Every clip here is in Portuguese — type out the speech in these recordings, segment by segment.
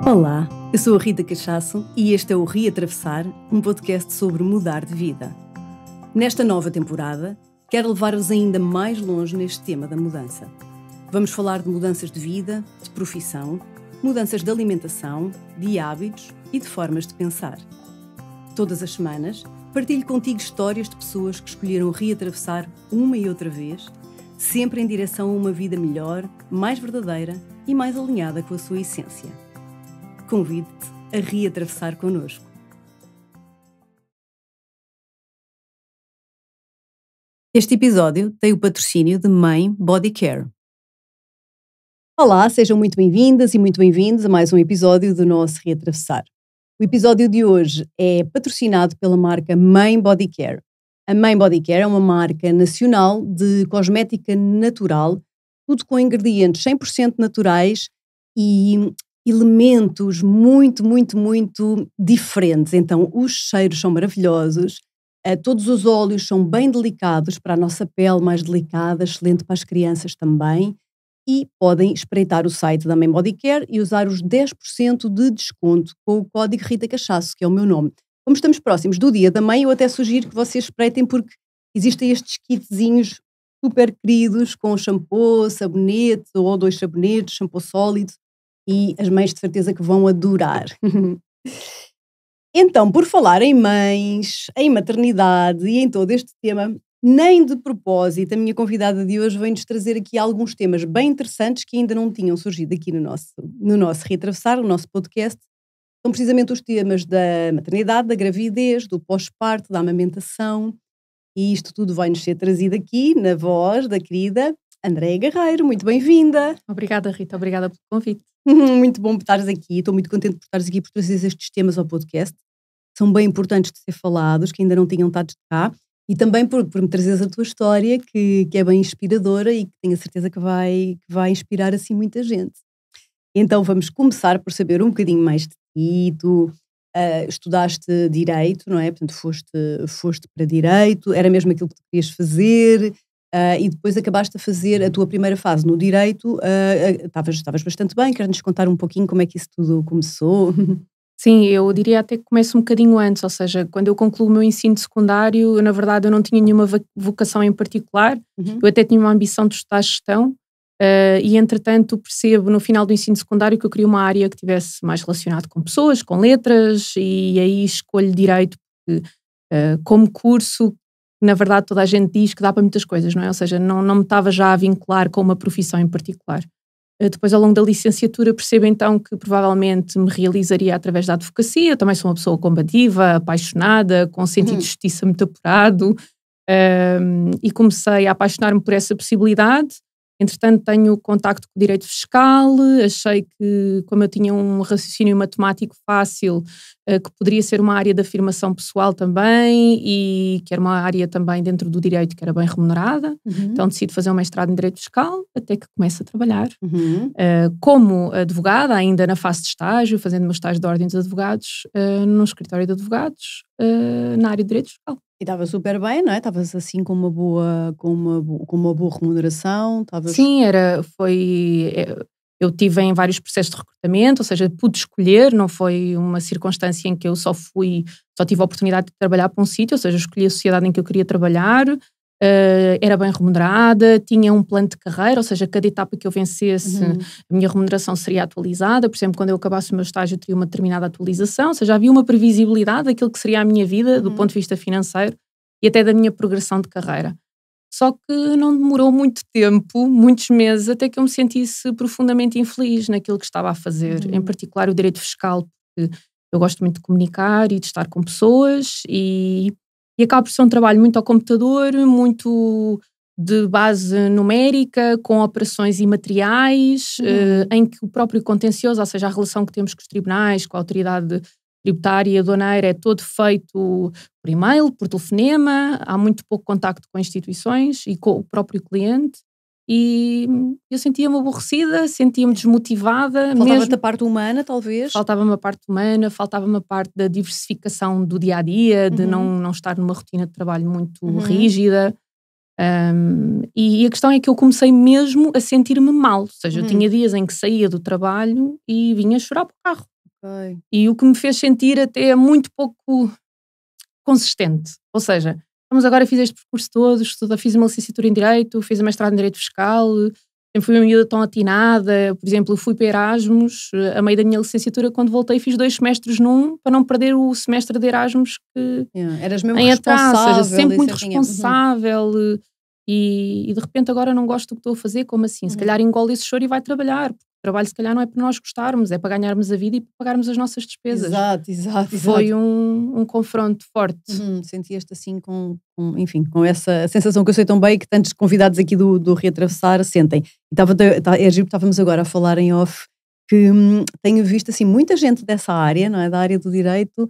Olá, eu sou a Rita Cachaço e este é o Reatravessar, um podcast sobre mudar de vida. Nesta nova temporada, quero levar-vos ainda mais longe neste tema da mudança. Vamos falar de mudanças de vida, de profissão, mudanças de alimentação, de hábitos e de formas de pensar. Todas as semanas, partilho contigo histórias de pessoas que escolheram reatravessar uma e outra vez, sempre em direção a uma vida melhor, mais verdadeira e mais alinhada com a sua essência. Convido-te a reatravessar connosco. Este episódio tem o patrocínio de Mãe Body Care. Olá, sejam muito bem-vindas e muito bem-vindos a mais um episódio do nosso Reatravessar. O episódio de hoje é patrocinado pela marca Mãe Body Care. A Mãe Body Care é uma marca nacional de cosmética natural, tudo com ingredientes 100% naturais e elementos muito diferentes. Então, os cheiros são maravilhosos, todos os óleos são bem delicados para a nossa pele, mais delicada, excelente para as crianças também. E podem espreitar o site da Mãe Body Care e usar os 10% de desconto com o código Rita Cachaço, que é o meu nome. Como estamos próximos do Dia da Mãe, eu até sugiro que vocês espreitem, porque existem estes kitzinhos super queridos com shampoo, sabonete ou 2 sabonetes, shampoo sólido, e as mães de certeza que vão adorar. Então, por falar em mães, em maternidade e em todo este tema, nem de propósito, a minha convidada de hoje vem-nos trazer aqui alguns temas bem interessantes que ainda não tinham surgido aqui no nosso Reatravessar, o nosso podcast. São precisamente os temas da maternidade, da gravidez, do pós-parto, da amamentação, e isto tudo vai-nos ser trazido aqui na voz da querida Andréia Guerreiro. Muito bem-vinda. Obrigada, Rita, obrigada pelo convite. Muito bom por estares aqui, estou muito contente por estares aqui, por trazer estes temas ao podcast. São bem importantes de ser falados, que ainda não tinham estado cá, e também por me trazeres a tua história, que é bem inspiradora e que tenho a certeza que vai inspirar assim muita gente. Então vamos começar por saber um bocadinho mais de ti. Tu estudaste Direito, não é? Portanto, foste para Direito, era mesmo aquilo que tu querias fazer, e depois acabaste a fazer a tua primeira fase no Direito. Estavas bastante bem, queres-nos contar um pouquinho como é que isso tudo começou? Sim, eu diria até que começa um bocadinho antes, ou seja, quando eu concluo o meu ensino secundário, na verdade eu não tinha nenhuma vocação em particular, eu até tinha uma ambição de estudar gestão, e entretanto percebo no final do ensino secundário que eu queria uma área que tivesse mais relacionado com pessoas, com letras, e aí escolho Direito, porque como curso, na verdade toda a gente diz que dá para muitas coisas, não é? Ou seja, não me estava já a vincular com uma profissão em particular. Depois, ao longo da licenciatura, percebo então que provavelmente me realizaria através da advocacia. Eu também sou uma pessoa combativa, apaixonada, com um sentido de justiça muito apurado, e comecei a apaixonar-me por essa possibilidade. Entretanto, tenho contacto com o direito fiscal, achei que, como eu tinha um raciocínio matemático fácil, que poderia ser uma área de afirmação pessoal também, e que era uma área também dentro do direito que era bem remunerada. Então decido fazer um mestrado em direito fiscal, até que começo a trabalhar como advogada, ainda na fase de estágio, fazendo o meu estágio de ordem dos advogados, num escritório de advogados, na área de direito fiscal. E estava super bem, não é? Estavas assim com uma boa remuneração? Sim, eu tive em vários processos de recrutamento, ou seja, pude escolher, não foi uma circunstância em que eu só tive a oportunidade de trabalhar para um sítio, ou seja, escolhi a sociedade em que eu queria trabalhar, era bem remunerada, tinha um plano de carreira, ou seja, cada etapa que eu vencesse, a minha remuneração seria atualizada. Por exemplo, quando eu acabasse o meu estágio, eu teria uma determinada atualização, ou seja, havia uma previsibilidade daquilo que seria a minha vida, do ponto de vista financeiro, e até da minha progressão de carreira. Só que não demorou muito tempo, muitos meses, até que eu me sentisse profundamente infeliz naquilo que estava a fazer, em particular o direito fiscal, porque eu gosto muito de comunicar e de estar com pessoas, e acaba por ser um trabalho muito ao computador, muito de base numérica, com operações imateriais, em que o próprio contencioso, ou seja, a relação que temos com os tribunais, com a autoridade tributária e aduaneira, é todo feito por e-mail, por telefonema, há muito pouco contacto com instituições e com o próprio cliente, e eu sentia-me aborrecida, sentia-me desmotivada. Faltava-te a parte humana, talvez? Faltava-me a parte humana, faltava-me a parte da diversificação do dia-a-dia, de não estar numa rotina de trabalho muito rígida. E a questão é que eu comecei mesmo a sentir-me mal, ou seja, eu tinha dias em que saía do trabalho e vinha chorar para o carro. Okay. E o que me fez sentir até muito pouco consistente. Ou seja, agora fiz este percurso todo, fiz uma licenciatura em Direito, fiz a mestrado em Direito Fiscal, sempre fui uma miúda tão atinada. Por exemplo, fui para Erasmus, a meio da minha licenciatura, quando voltei fiz 2 semestres num, para não perder o semestre de Erasmus que Eras mesmo em atraso, responsável. ou seja, sempre muito responsável. E de repente agora não gosto do que estou a fazer, como assim? Se calhar engole esse choro e vai trabalhar. O trabalho se calhar não é para nós gostarmos, é para ganharmos a vida e para pagarmos as nossas despesas. Exato. Foi um confronto forte. Sentias-te assim enfim, com essa sensação que eu sei tão bem que tantos convidados aqui do Reatravessar sentem. Estávamos agora a falar em off que tenho visto assim muita gente dessa área, não é? Da área do direito,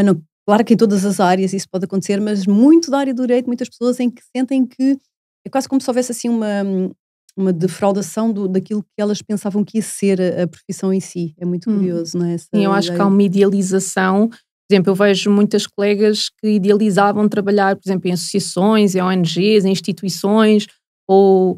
não, claro que em todas as áreas isso pode acontecer, mas muito da área do direito, muitas pessoas em que sentem que é quase como se houvesse assim uma defraudação daquilo que elas pensavam que ia ser a profissão em si. É muito curioso, não é? Sim, eu acho que há uma idealização. Por exemplo, eu vejo muitas colegas que idealizavam trabalhar, por exemplo, em associações, em ONGs, em instituições, ou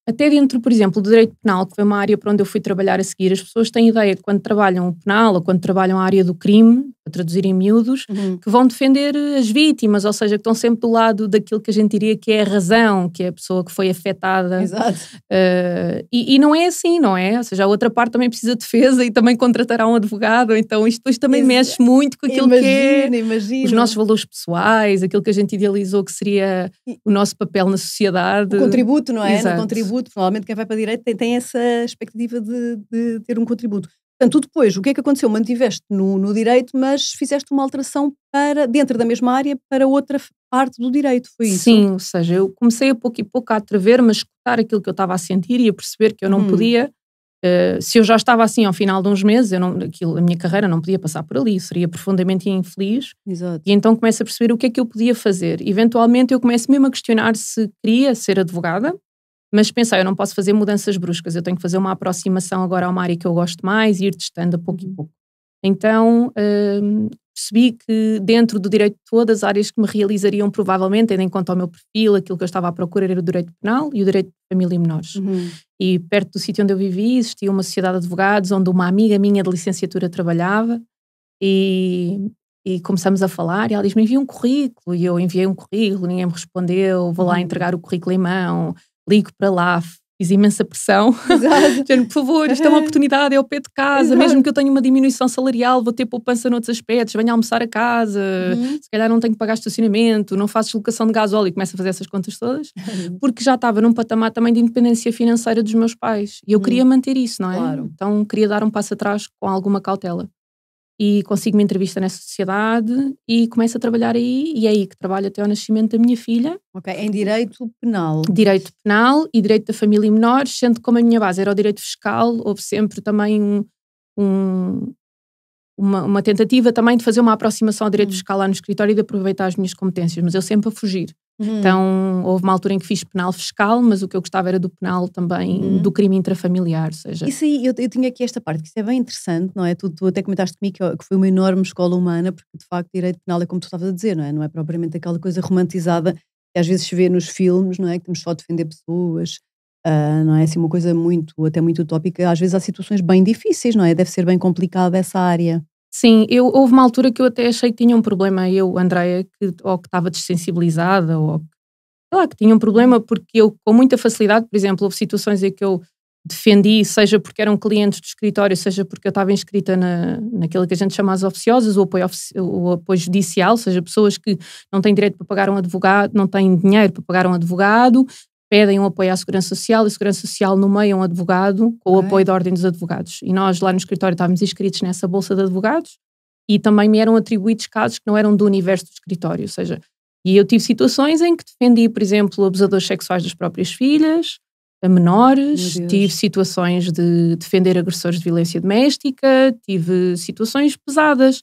até dentro, por exemplo, do direito penal, que foi uma área para onde eu fui trabalhar a seguir. As pessoas têm ideia que quando trabalham o penal ou quando trabalham a área do crime, a traduzir em miúdos, que vão defender as vítimas, ou seja, que estão sempre do lado daquilo que a gente diria que é a razão, que é a pessoa que foi afetada. Exato. E não é assim, não é? Ou seja, a outra parte também precisa de defesa e também contratará um advogado, então isto depois também mexe muito com aquilo que é os nossos valores pessoais, aquilo que a gente idealizou que seria o nosso papel na sociedade. O contributo, não é? Exato. No contributo, provavelmente quem vai para direito tem essa expectativa de ter um contributo. Portanto, tu depois, o que é que aconteceu? Mantiveste no direito, mas fizeste uma alteração dentro da mesma área para outra parte do direito, foi isso? Sim, ou seja, eu comecei a pouco e pouco a atrever-me a escutar aquilo que eu estava a sentir e a perceber que eu não podia, se eu já estava assim ao final de uns meses, a minha carreira não podia passar por ali, seria profundamente infeliz. Exato. E então começo a perceber o que é que eu podia fazer. Eventualmente eu começo mesmo a questionar se queria ser advogada, mas pensei, eu não posso fazer mudanças bruscas, eu tenho que fazer uma aproximação agora a uma área que eu gosto mais e ir testando a pouco e pouco. Então percebi que dentro do direito todas as áreas que me realizariam provavelmente, tendo em conta o meu perfil, aquilo que eu estava à procura era o direito penal e o direito de família e menores. E perto do sítio onde eu vivi existia uma sociedade de advogados onde uma amiga minha de licenciatura trabalhava e começamos a falar e ela diz-me, envia um currículo, e eu enviei um currículo, ninguém me respondeu, vou lá entregar o currículo em mão, ligo para lá, fiz imensa pressão. Dizendo, por favor, isto é uma oportunidade, é ao pé de casa, mesmo que eu tenha uma diminuição salarial, vou ter poupança noutros aspectos, venha almoçar a casa, se calhar não tenho que pagar estacionamento, não faço deslocação de gasóleo, e começo a fazer essas contas todas, porque já estava num patamar também de independência financeira dos meus pais, e eu queria manter isso, não é? Claro. Então queria dar um passo atrás com alguma cautela. E consigo uma entrevista nessa sociedade e começo a trabalhar aí, e é aí que trabalho até ao nascimento da minha filha. Ok, em direito penal. Direito penal e direito da família e menores, sendo como a minha base era o direito fiscal, houve sempre também uma tentativa também de fazer uma aproximação ao direito fiscal lá no escritório e de aproveitar as minhas competências, mas eu sempre a fugir. Então houve uma altura em que fiz penal fiscal, mas o que eu gostava era do penal também, do crime intrafamiliar, ou seja... Isso aí, eu tinha aqui esta parte, que isso é bem interessante, não é? Tu até comentaste comigo que foi uma enorme escola humana, porque de facto direito penal é como tu estavas a dizer, não é? Não é propriamente aquela coisa romantizada que às vezes se vê nos filmes, não é? Que temos só a defender pessoas, não é? Assim uma coisa até muito utópica. Às vezes há situações bem difíceis, não é? Deve ser bem complicada essa área. Sim, houve uma altura que eu até achei que tinha um problema, Andréia, ou que estava dessensibilizada, ou que tinha um problema, porque eu com muita facilidade, por exemplo, houve situações em que eu defendi, seja porque eram clientes do escritório, seja porque eu estava inscrita naquilo que a gente chama as oficiosas, o apoio judicial, ou seja, pessoas que não têm direito para pagar um advogado, não têm dinheiro para pagar um advogado, pedem um apoio à Segurança Social, a Segurança Social nomeia um advogado com o apoio da Ordem dos Advogados. E nós lá no escritório estávamos inscritos nessa bolsa de advogados e também me eram atribuídos casos que não eram do universo do escritório, ou seja, e eu tive situações em que defendi, por exemplo, abusadores sexuais das próprias filhas, a menores, tive situações de defender agressores de violência doméstica, tive situações pesadas.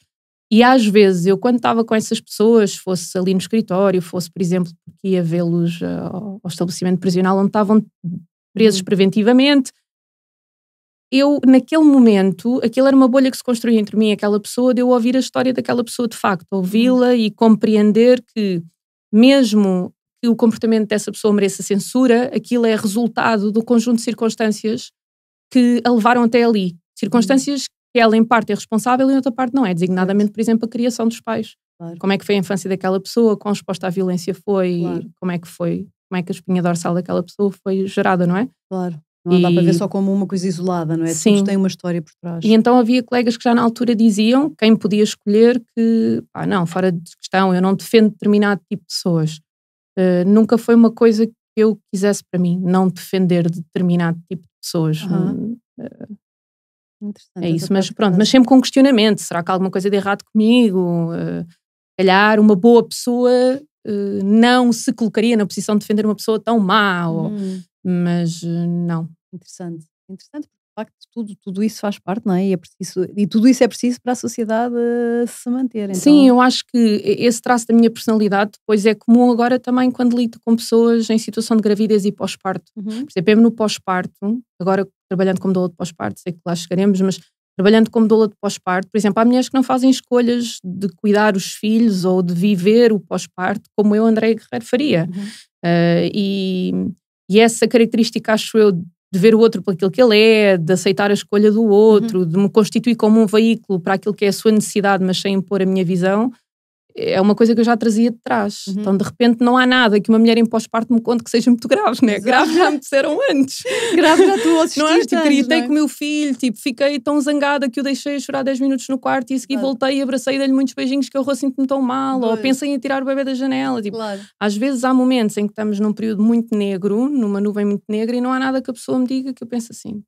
E às vezes eu, quando estava com essas pessoas, fosse ali no escritório, fosse, por exemplo, porque ia vê-los ao estabelecimento prisional onde estavam presos preventivamente, eu, naquele momento, aquilo era uma bolha que se construía entre mim e aquela pessoa, de eu ouvir a história daquela pessoa de facto, ouvi-la e compreender que, mesmo que o comportamento dessa pessoa mereça censura, aquilo é resultado do conjunto de circunstâncias que a levaram até ali. Circunstâncias ela em parte é responsável e em outra parte não é, designadamente, por exemplo, a criação dos pais. Claro. Como é que foi a infância daquela pessoa, quão exposta à violência foi, Claro. como é que a espinha dorsal daquela pessoa foi gerada, não é? Claro. Não dá para ver só como uma coisa isolada, não é? Sim. Tudo tem uma história por trás. E então havia colegas que já na altura diziam, quem podia escolher, que não, fora de questão, eu não defendo determinado tipo de pessoas. Nunca foi uma coisa que eu quisesse para mim, não defender determinado tipo de pessoas. Interessante. É isso, mas pronto, mas sempre com questionamento. Será que há alguma coisa de errado comigo? Calhar uma boa pessoa não se colocaria na posição de defender uma pessoa tão má, mas não. Interessante, porque de facto tudo isso faz parte, não é? E tudo isso é preciso para a sociedade se manter. Então... Sim, eu acho que esse traço da minha personalidade depois é comum agora também quando lido com pessoas em situação de gravidez e pós-parto. Por exemplo, mesmo no pós-parto, agora trabalhando como doula de pós-parto, sei que lá chegaremos, mas trabalhando como doula de pós-parto, por exemplo, há mulheres que não fazem escolhas de cuidar os filhos ou de viver o pós-parto como eu, Andréia Guerreiro, faria. E essa característica, acho eu, de ver o outro por aquilo que ele é, de aceitar a escolha do outro, de me constituir como um veículo para aquilo que é a sua necessidade, mas sem impor a minha visão, é uma coisa que eu já trazia de trás. Então, de repente, não há nada que uma mulher em pós-parto me conte que seja muito grave, né? Grave já me disseram antes. Grave já tu assististe. Não é? Tipo, gritei com o meu filho, tipo, fiquei tão zangada que o deixei a chorar 10 minutos no quarto e a seguir voltei e abracei e dei-lhe muitos beijinhos que eu sinto-me tão mal, ou pensei em tirar o bebê da janela. Tipo, às vezes há momentos em que estamos num período muito negro, numa nuvem muito negra, e não há nada que a pessoa me diga que eu penso assim,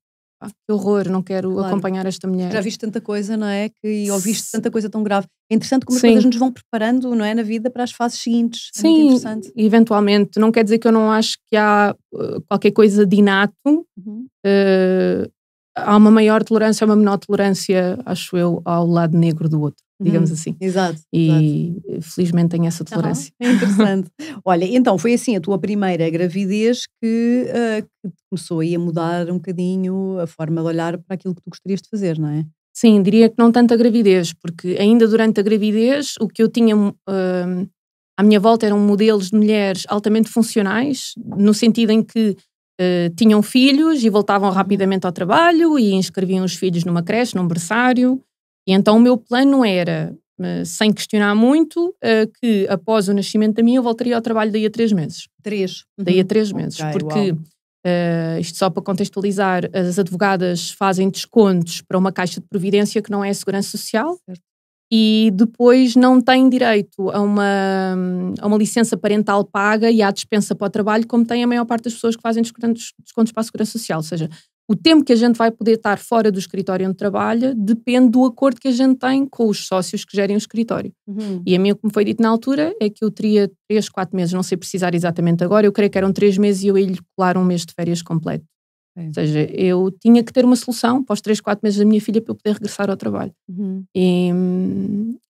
que horror, não quero acompanhar esta mulher. Já viste tanta coisa, não é? E ouviste tanta coisa tão grave. É interessante como as coisas nos vão preparando, não é? Na vida para as fases seguintes. É muito interessante. Eventualmente. Não quer dizer que eu não acho que há qualquer coisa de inato. Há uma maior tolerância, uma menor tolerância, acho eu, ao lado negro do outro, digamos assim. Exato. E felizmente tenho essa tolerância. É interessante. Olha, então foi assim a tua primeira gravidez que começou aí a mudar um bocadinho a forma de olhar para aquilo que tu gostarias de fazer, não é? Sim, diria que não tanto a gravidez, porque ainda durante a gravidez o que eu tinha à minha volta eram modelos de mulheres altamente funcionais, no sentido em que tinham filhos e voltavam rapidamente ao trabalho e inscreviam os filhos numa creche, num berçário, e então o meu plano era, sem questionar muito, que após o nascimento da minha eu voltaria ao trabalho daí a 3 meses. Daí a 3 meses, porque isto só para contextualizar, as advogadas fazem descontos para uma caixa de previdência que não é a segurança social. Certo. E depois não têm direito a uma licença parental paga e à dispensa para o trabalho, como tem a maior parte das pessoas que fazem descontos para a segurança social. Ou seja, o tempo que a gente vai poder estar fora do escritório onde trabalha depende do acordo que a gente tem com os sócios que gerem o escritório. E a mim, como foi dito na altura, é que eu teria 3, 4 meses, não sei precisar exatamente agora, eu creio que eram 3 meses e eu ia-lhe colar um mês de férias completo. Ou seja, eu tinha que ter uma solução para os 3, 4 meses da minha filha para eu poder regressar ao trabalho.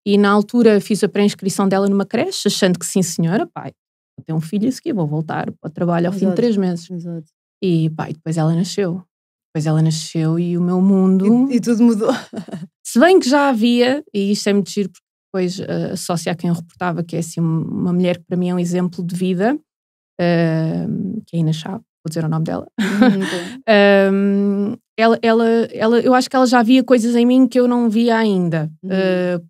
E na altura fiz a pré-inscrição dela numa creche, achando que sim senhora, pai, vou ter um filho a seguir, vou voltar para o trabalho ao fim de 3 meses. Exato. E depois ela nasceu. E o meu mundo... E tudo mudou. Se bem que já havia, e isto é muito giro, porque depois a sócia a quem eu reportava, que é assim uma mulher que para mim é um exemplo de vida, que é a Ina Chá, vou dizer o nome dela. Eu acho que ela já via coisas em mim que eu não via ainda,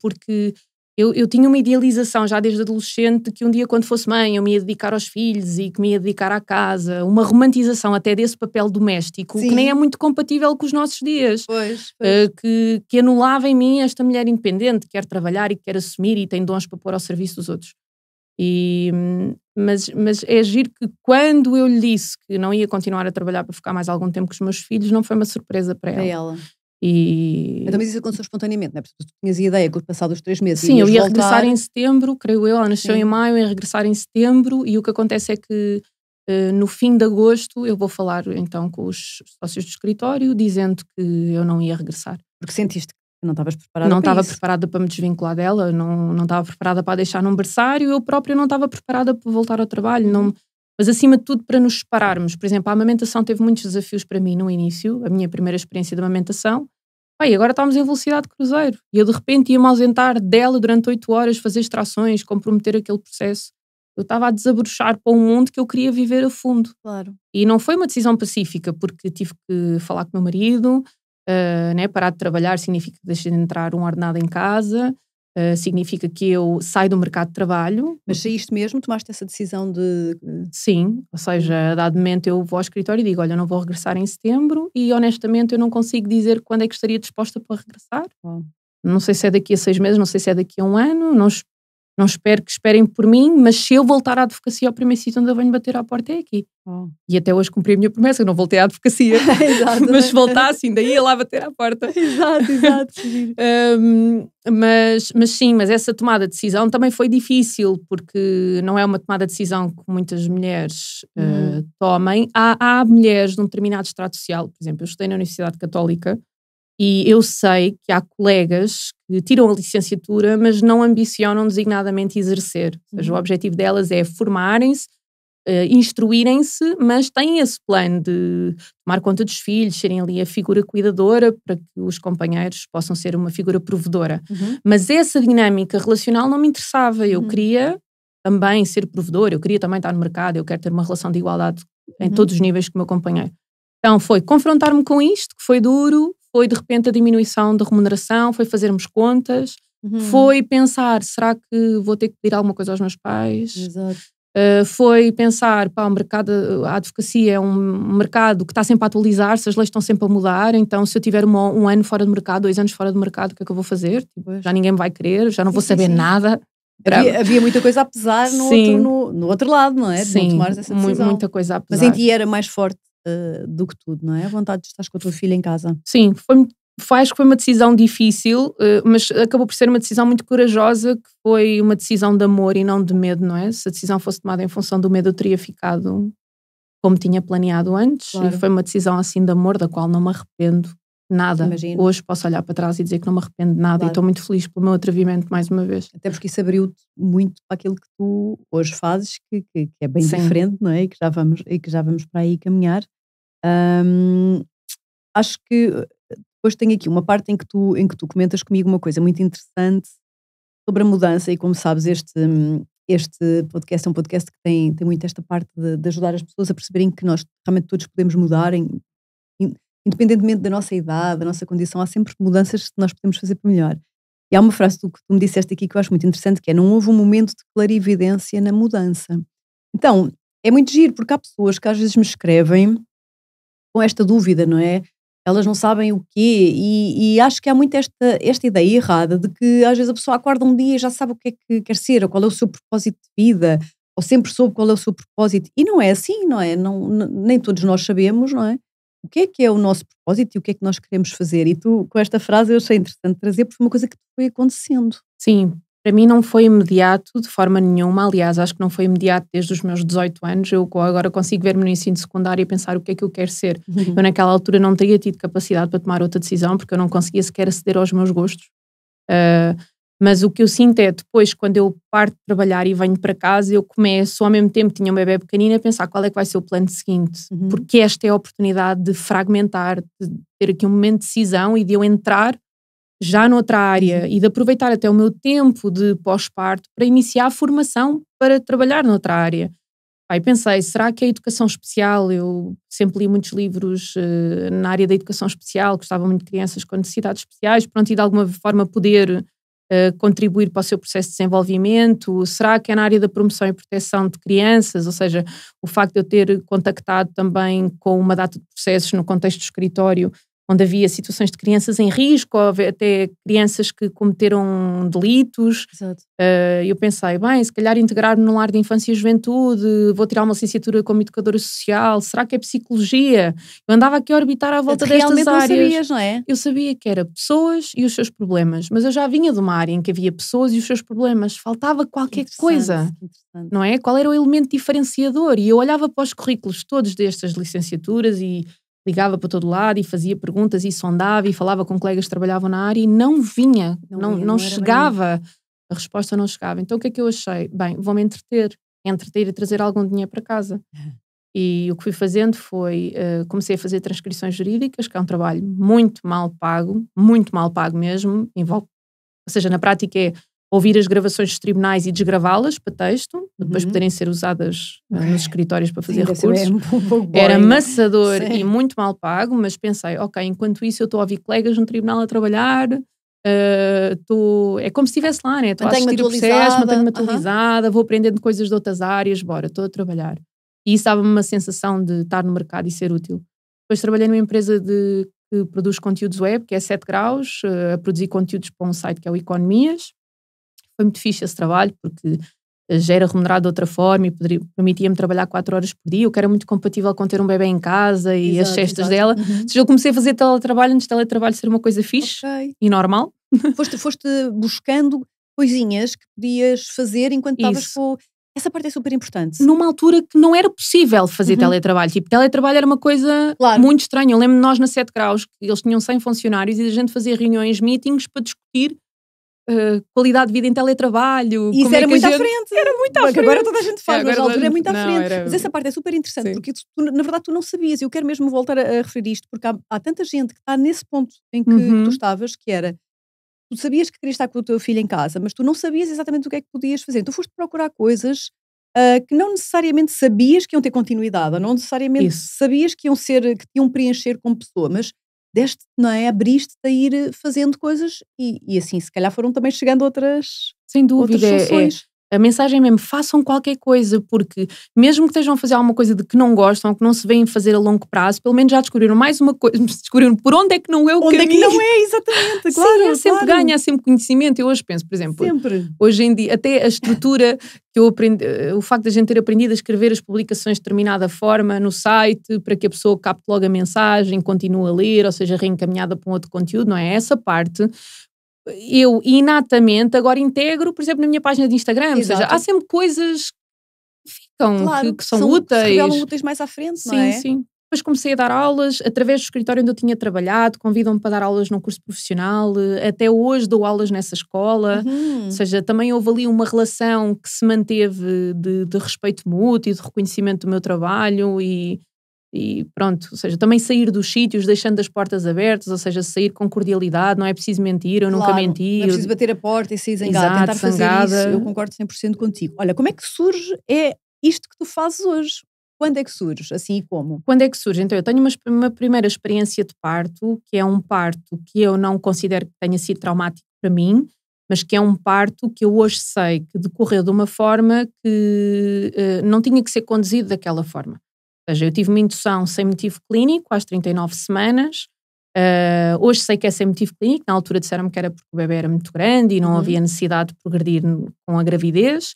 porque eu tinha uma idealização já desde adolescente que um dia, quando fosse mãe, eu me ia dedicar aos filhos e que me ia dedicar à casa, uma romantização até desse papel doméstico. Sim. Que nem é muito compatível com os nossos dias. Pois. Que anulava em mim esta mulher independente, que quer trabalhar e que quer assumir e tem dons para pôr ao serviço dos outros. Mas é giro que quando eu lhe disse que não ia continuar a trabalhar para ficar mais algum tempo com os meus filhos, não foi uma surpresa para ela. Então, mas isso aconteceu espontaneamente, não é? Porque tu tinhas a ideia que passados os 3 meses sim, eu ia voltar... regressar em setembro, creio eu, ela nasceu em maio, eu ia regressar em setembro, e o que acontece é que no fim de agosto eu vou falar então com os sócios do escritório, dizendo que eu não ia regressar. Porque sentiste que não estavas preparada não para estava isso. preparada para me desvincular dela, não estava preparada para a deixar num berçário, eu própria não estava preparada para voltar ao trabalho, mas acima de tudo para nos separarmos. Por exemplo, a amamentação teve muitos desafios para mim no início, a minha primeira experiência de amamentação. Agora estávamos em velocidade de cruzeiro e eu de repente ia-me ausentar dela durante 8 horas, fazer extrações, comprometer aquele processo. Eu estava a desabrochar para um mundo que eu queria viver a fundo. Claro. E não foi uma decisão pacífica, porque tive que falar com o meu marido, né? Parar de trabalhar significa que deixa de entrar um ordenado em casa, significa que eu saio do mercado de trabalho. Mas saíste mesmo? Tomaste essa decisão de... Sim, ou seja, a dado momento eu vou ao escritório e digo, olha, eu não vou regressar em setembro e honestamente eu não consigo dizer quando é que estaria disposta para regressar. Não sei se é daqui a 6 meses, não sei se é daqui a 1 ano, não espero que esperem por mim, mas se eu voltar à advocacia, ao primeiro sítio onde eu venho bater à porta é aqui. E até hoje cumpri a minha promessa, eu não voltei à advocacia. Exato. Mas se voltasse, ainda ia lá bater à porta. Exato. Mas sim, mas essa tomada de decisão também foi difícil, porque não é uma tomada de decisão que muitas mulheres tomem. Há mulheres de um determinado estrato social, por exemplo, eu estudei na Universidade Católica, e eu sei que há colegas que tiram a licenciatura, mas não ambicionam designadamente exercer. Ou seja, o objetivo delas é formarem-se, instruírem-se, mas têm esse plano de tomar conta dos filhos, serem ali a figura cuidadora para que os companheiros possam ser uma figura provedora. Mas essa dinâmica relacional não me interessava. Eu queria também ser provedora, eu queria também estar no mercado, eu quero ter uma relação de igualdade em todos os níveis com o meu companheiro. Então foi confrontar-me com isto, que foi duro, foi de repente a diminuição da remuneração, foi fazermos contas, foi pensar, será que vou ter que pedir alguma coisa aos meus pais? Exato. Foi pensar, o mercado, a advocacia é um mercado que está sempre a atualizar-se, as leis estão sempre a mudar, então se eu tiver um ano fora do mercado, 2 anos fora do mercado, o que é que eu vou fazer? Já ninguém me vai querer, já não vou saber nada. Havia muita coisa a pesar no outro lado, não é? De não tomares essa decisão. Muita coisa a pesar. Mas em ti era mais forte do que tudo, não é? A vontade de estar com a tua filha em casa. Sim, acho que foi uma decisão difícil, mas acabou por ser uma decisão muito corajosa, que foi uma decisão de amor e não de medo, não é? Se a decisão fosse tomada em função do medo, eu teria ficado como tinha planeado antes. Claro. E foi uma decisão assim de amor, da qual não me arrependo nada. Imagino. Hoje posso olhar para trás e dizer que não me arrependo de nada. Claro. E estou muito feliz pelo meu atrevimento mais uma vez. Até porque isso abriu-te muito para aquilo que tu hoje fazes, que é bem diferente, não é? E que já vamos para aí caminhar. Acho que depois tenho aqui uma parte em que tu comentas comigo uma coisa muito interessante sobre a mudança, e como sabes, este podcast é um podcast que tem muito esta parte de ajudar as pessoas a perceberem que nós realmente todos podemos mudar, independentemente da nossa idade, da nossa condição. Há sempre mudanças que nós podemos fazer para melhor. E há uma frase que tu me disseste aqui que eu acho muito interessante, que é: não houve um momento de clarividência na mudança. Então, é muito giro, porque há pessoas que às vezes me escrevem com esta dúvida, não é? Elas não sabem o quê, e acho que há muito esta ideia errada de que às vezes a pessoa acorda um dia e já sabe o que é que quer ser, ou qual é o seu propósito de vida, ou sempre soube qual é o seu propósito, e não é assim, não é? Nem todos nós sabemos, não é? O que é o nosso propósito e o que é que nós queremos fazer. E tu, com esta frase, eu achei interessante trazer, porque foi uma coisa que foi acontecendo. Sim. Para mim não foi imediato de forma nenhuma, aliás, acho que não foi imediato desde os meus 18 anos, eu agora consigo ver-me no ensino secundário e pensar o que é que eu quero ser. Eu naquela altura não teria tido capacidade para tomar outra decisão, porque eu não conseguia sequer aceder aos meus gostos, mas o que eu sinto é, depois, quando eu parto de trabalhar e venho para casa, eu começo, ao mesmo tempo tinha um bebé pequenino, a pensar qual é que vai ser o plano seguinte, porque esta é a oportunidade de fragmentar, de ter aqui um momento de decisão e de eu entrar já noutra área e de aproveitar até o meu tempo de pós-parto para iniciar a formação para trabalhar noutra área. Aí pensei, será que a educação especial, eu sempre li muitos livros na área da educação especial, gostava muito de crianças com necessidades especiais, pronto, e de alguma forma poder contribuir para o seu processo de desenvolvimento. Será que é na área da promoção e proteção de crianças, ou seja, o facto de eu ter contactado também com uma data de processos no contexto do escritório, onde havia situações de crianças em risco, ou até crianças que cometeram delitos. Exato. Eu pensei, bem, se calhar integrar-me num lar de infância e juventude, vou tirar uma licenciatura como educadora social, será que é psicologia? Eu andava aqui a orbitar à volta destas áreas. Realmente não sabias, não é? Eu sabia que era pessoas e os seus problemas, mas eu já vinha de uma área em que havia pessoas e os seus problemas, faltava qualquer coisa, não é? Qual era o elemento diferenciador? E eu olhava para os currículos todos destas licenciaturas e ligava para todo lado e fazia perguntas e sondava e falava com colegas que trabalhavam na área e não vinha, não chegava, a resposta não chegava. Então o que é que eu achei? Bem, vou-me entreter e trazer algum dinheiro para casa. E o que fui fazendo foi, comecei a fazer transcrições jurídicas, que é um trabalho muito mal pago mesmo, envolve, ou seja, na prática é ouvir as gravações dos tribunais e desgravá-las para texto, para depois poderem ser usadas nos escritórios para fazer recursos. Era amassador e muito mal pago, mas pensei, ok, enquanto isso eu estou a ouvir colegas no tribunal a trabalhar, é como se estivesse lá, né? Estou a assistir o processo, mantenho-me atualizada, vou aprendendo coisas de outras áreas, bora, estou a trabalhar. E isso dava-me uma sensação de estar no mercado e ser útil. Depois trabalhei numa empresa que produz conteúdos web, que é 7 graus, a produzir conteúdos para um site que é o Economias. Foi muito fixe esse trabalho, porque já era remunerado de outra forma e permitia-me trabalhar 4 horas por dia, o que era muito compatível com ter um bebê em casa e as cestas dela. Ou seja, eu comecei a fazer teletrabalho antes de teletrabalho ser uma coisa fixe e normal. Foste buscando coisinhas que podias fazer enquanto estavas com... Essa parte é super importante. Numa altura que não era possível fazer teletrabalho. Tipo, teletrabalho era uma coisa muito estranha. Eu lembro de nós na 7 graus, que eles tinham 100 funcionários e a gente fazia reuniões, meetings para discutir qualidade de vida em teletrabalho. E isso era muito à frente. Era muito à frente. Agora toda a gente faz, mas na altura é muito à frente. Mas essa parte é super interessante, porque na verdade tu não sabias. Eu quero mesmo voltar a referir isto, porque há tanta gente que está nesse ponto em que tu estavas, que era, tu sabias que querias estar com o teu filho em casa, mas tu não sabias exatamente o que é que podias fazer. Então foste procurar coisas que não necessariamente sabias que iam ter continuidade, ou não necessariamente sabias que iam preencher como pessoa, mas deste, não é? Abriste-te a ir fazendo coisas e assim, se calhar foram também chegando outras, sem dúvida, outras soluções. A mensagem é mesmo, façam qualquer coisa, porque mesmo que estejam a fazer alguma coisa de que não gostam, ou que não se veem fazer a longo prazo, pelo menos já descobriram mais uma coisa, descobriram por onde é que não é o caminho. Onde é que não é, exatamente, claro. Sim, sempre ganha, há sempre conhecimento. Eu hoje penso, por exemplo, hoje em dia, até a estrutura que eu aprendi, o facto de a gente ter aprendido a escrever as publicações de determinada forma no site, para que a pessoa capte logo a mensagem, continue a ler, ou seja, reencaminhada para um outro conteúdo, não é? Essa parte... eu inatamente agora integro, por exemplo, na minha página de Instagram. Ou seja, há sempre coisas que ficam, que são úteis. Se revelam úteis mais à frente, não é? Sim. Depois comecei a dar aulas, através do escritório onde eu tinha trabalhado, convidam-me para dar aulas num curso profissional, até hoje dou aulas nessa escola, ou seja, também houve ali uma relação que se manteve de respeito mútuo e de reconhecimento do meu trabalho e pronto, ou seja, também sair dos sítios deixando as portas abertas, ou seja, sair com cordialidade, não é preciso mentir, eu nunca menti. Não é preciso bater a porta e sair zangada, tentar fazer isso, eu concordo 100% contigo. Olha, como é que surge isto que tu fazes hoje? Quando é que surge? Assim e como? Quando é que surge? Então, eu tenho uma primeira experiência de parto, que é um parto que eu não considero que tenha sido traumático para mim, mas que é um parto que eu hoje sei que decorreu de uma forma que não tinha que ser conduzido daquela forma. Ou seja, eu tive uma indução sem motivo clínico às 39 semanas. Hoje sei que é sem motivo clínico. Na altura disseram-me que era porque o bebê era muito grande e não havia necessidade de progredir com a gravidez.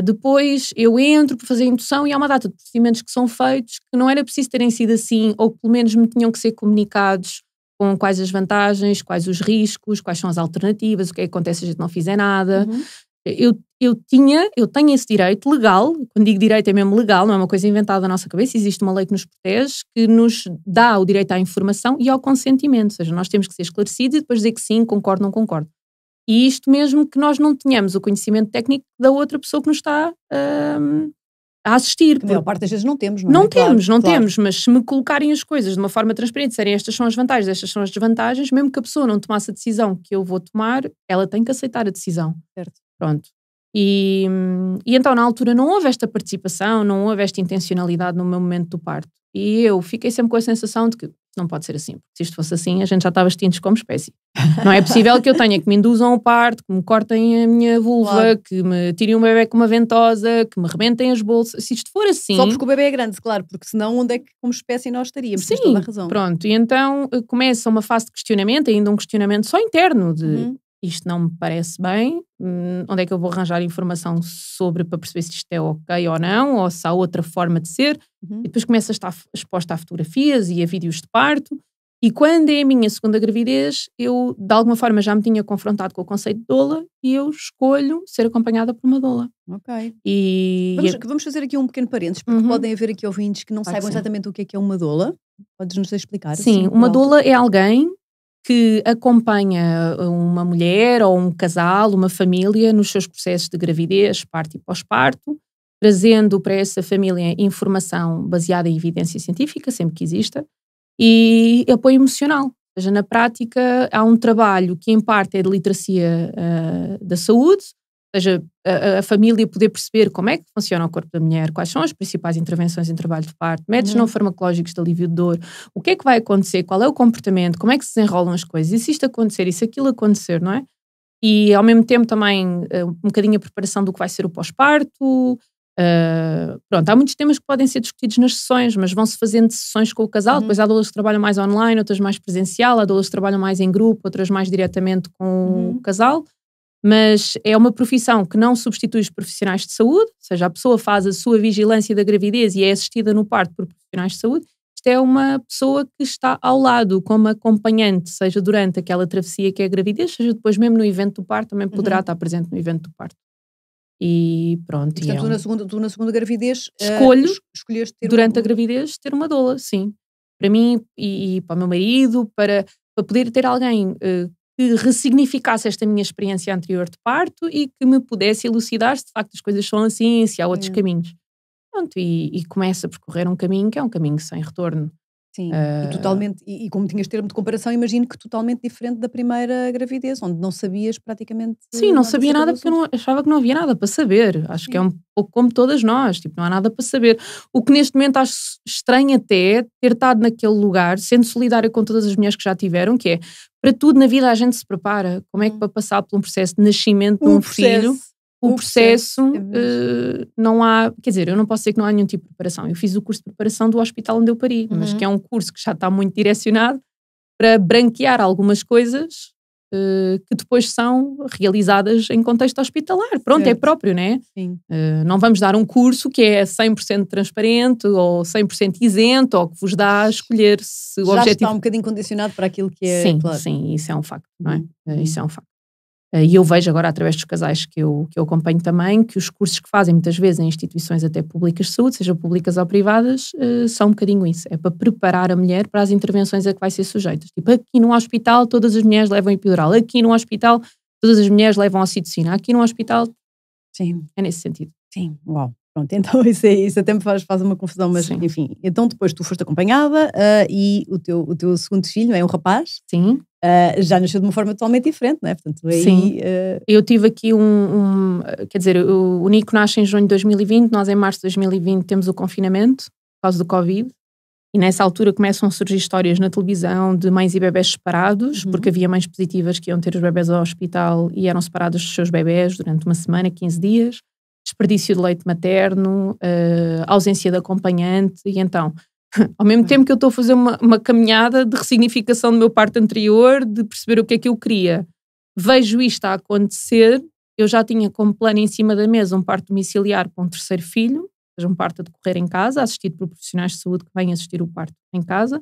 Depois eu entro para fazer a indução e há uma data de procedimentos que são feitos que não era preciso terem sido assim, ou que pelo menos me tinham que ser comunicados com quais as vantagens, quais os riscos, quais são as alternativas, o que é que acontece se a gente não fizer nada. Eu tenho esse direito legal, quando digo direito é mesmo legal, não é uma coisa inventada da nossa cabeça, existe uma lei que nos protege, que nos dá o direito à informação e ao consentimento, ou seja, nós temos que ser esclarecidos e depois dizer que sim, concordo, não concordo. E isto mesmo que nós não tenhamos o conhecimento técnico da outra pessoa que nos está a assistir. A maior parte das vezes não temos, não é? Não temos, mas se me colocarem as coisas de uma forma transparente, disserem estas são as vantagens, estas são as desvantagens, mesmo que a pessoa não tomasse a decisão que eu vou tomar, ela tem que aceitar a decisão. Certo. Pronto. E então na altura não houve esta participação, não houve esta intencionalidade no meu momento do parto. E eu fiquei sempre com a sensação de que não pode ser assim, porque se isto fosse assim a gente já estava extintos como espécie. Não é possível que eu tenha que me induzam ao parto, que me cortem a minha vulva, que me tirem um bebê com uma ventosa, que me rebentem as bolsas. Se isto for assim... Só porque o bebê é grande, claro, porque senão onde é que como espécie nós estaríamos? Sim, tens toda a razão. Pronto. E então começa uma fase de questionamento, ainda um questionamento só interno de... Isto não me parece bem, onde é que eu vou arranjar informação sobre para perceber se isto é ok ou não, ou se há outra forma de ser. E depois começo a estar exposta a fotografias e a vídeos de parto. E quando é a minha segunda gravidez, eu de alguma forma já me tinha confrontado com o conceito de doula e eu escolho ser acompanhada por uma doula. Ok. Vamos fazer aqui um pequeno parênteses, porque podem haver aqui ouvintes que não saibam exatamente o que é uma doula. Podes-nos explicar? Sim, assim, uma doula é alguém que acompanha uma mulher ou um casal, uma família, nos seus processos de gravidez, parto e pós-parto, trazendo para essa família informação baseada em evidência científica, sempre que exista, e apoio emocional. Ou Ou seja, na prática há um trabalho que em parte é de literacia da saúde, ou seja, a família poder perceber como é que funciona o corpo da mulher, quais são as principais intervenções em trabalho de parto, métodos não farmacológicos de alívio de dor, o que é que vai acontecer, qual é o comportamento, como é que se desenrolam as coisas, e se isto acontecer, e se aquilo acontecer, não é? E ao mesmo tempo também um bocadinho a preparação do que vai ser o pós-parto. Pronto, há muitos temas que podem ser discutidos nas sessões, mas vão-se fazendo sessões com o casal. Depois há doulas que trabalham mais online, outras mais presencial, há doulas que trabalham mais em grupo, outras mais diretamente com o casal. Mas é uma profissão que não substitui os profissionais de saúde, ou seja, a pessoa faz a sua vigilância da gravidez e é assistida no parto por profissionais de saúde. Isto é uma pessoa que está ao lado como acompanhante, seja durante aquela travessia que é a gravidez, seja depois mesmo no evento do parto, também poderá estar presente no evento do parto. E pronto. E, portanto, tu na segunda gravidez escolheste ter durante a gravidez ter uma doula, sim. Para mim e para o meu marido, para poder ter alguém que ressignificasse esta minha experiência anterior de parto e que me pudesse elucidar se de facto as coisas são assim, se há outros caminhos. Pronto, e começa a percorrer um caminho que é um caminho sem retorno. Sim, e totalmente, e como tinhas termo de comparação, imagino que totalmente diferente da primeira gravidez, onde não sabias praticamente. Sim, não sabia nada porque eu achava que não havia nada para saber. Acho que é um pouco como todas nós, tipo, não há nada para saber. O que neste momento acho estranho até ter estado naquele lugar, sendo solidária com todas as mulheres que já tiveram, que é, para tudo na vida a gente se prepara. Como é que para passar por um processo de nascimento de um filho, o processo não há, quer dizer, eu não posso dizer que não há nenhum tipo de preparação. Eu fiz o curso de preparação do hospital onde eu pari, mas que é um curso que já está muito direcionado para branquear algumas coisas que depois são realizadas em contexto hospitalar. Pronto, é próprio, não é? Sim. Não vamos dar um curso que é 100% transparente ou 100% isento ou que vos dá a escolher se o já objetivo... está um bocadinho condicionado para aquilo que é... Sim, claro. Sim, isso é um facto, não é? Isso é um facto. E eu vejo agora, através dos casais que eu acompanho também, que os cursos que fazem muitas vezes em instituições até públicas de saúde, seja públicas ou privadas, são um bocadinho isso. É para preparar a mulher para as intervenções a que vai ser sujeita. Tipo, aqui no hospital todas as mulheres levam epidural, aqui no hospital todas as mulheres levam ocitocina, aqui no hospital... Sim. É nesse sentido. Sim, uau. Pronto, então isso até me faz uma confusão, mas sim. Enfim. Então depois tu foste acompanhada e o teu segundo filho é um rapaz. Sim. Já nasceu de uma forma totalmente diferente, não é? Portanto, aí, sim. Eu tive aqui quer dizer, o Nico nasce em junho de 2020, nós em março de 2020 temos o confinamento por causa do Covid e nessa altura começam a surgir histórias na televisão de mães e bebés separados, porque havia mães positivas que iam ter os bebés ao hospital e eram separadas dos seus bebés durante uma semana, 15 dias, desperdício de leite materno, ausência de acompanhante e então... Ao mesmo tempo que eu estou a fazer uma caminhada de ressignificação do meu parto anterior, de perceber o que é que eu queria, vejo isto a acontecer. Eu já tinha como plano em cima da mesa um parto domiciliar para um terceiro filho, ou seja, um parto a decorrer em casa, assistido por profissionais de saúde que vêm assistir o parto em casa,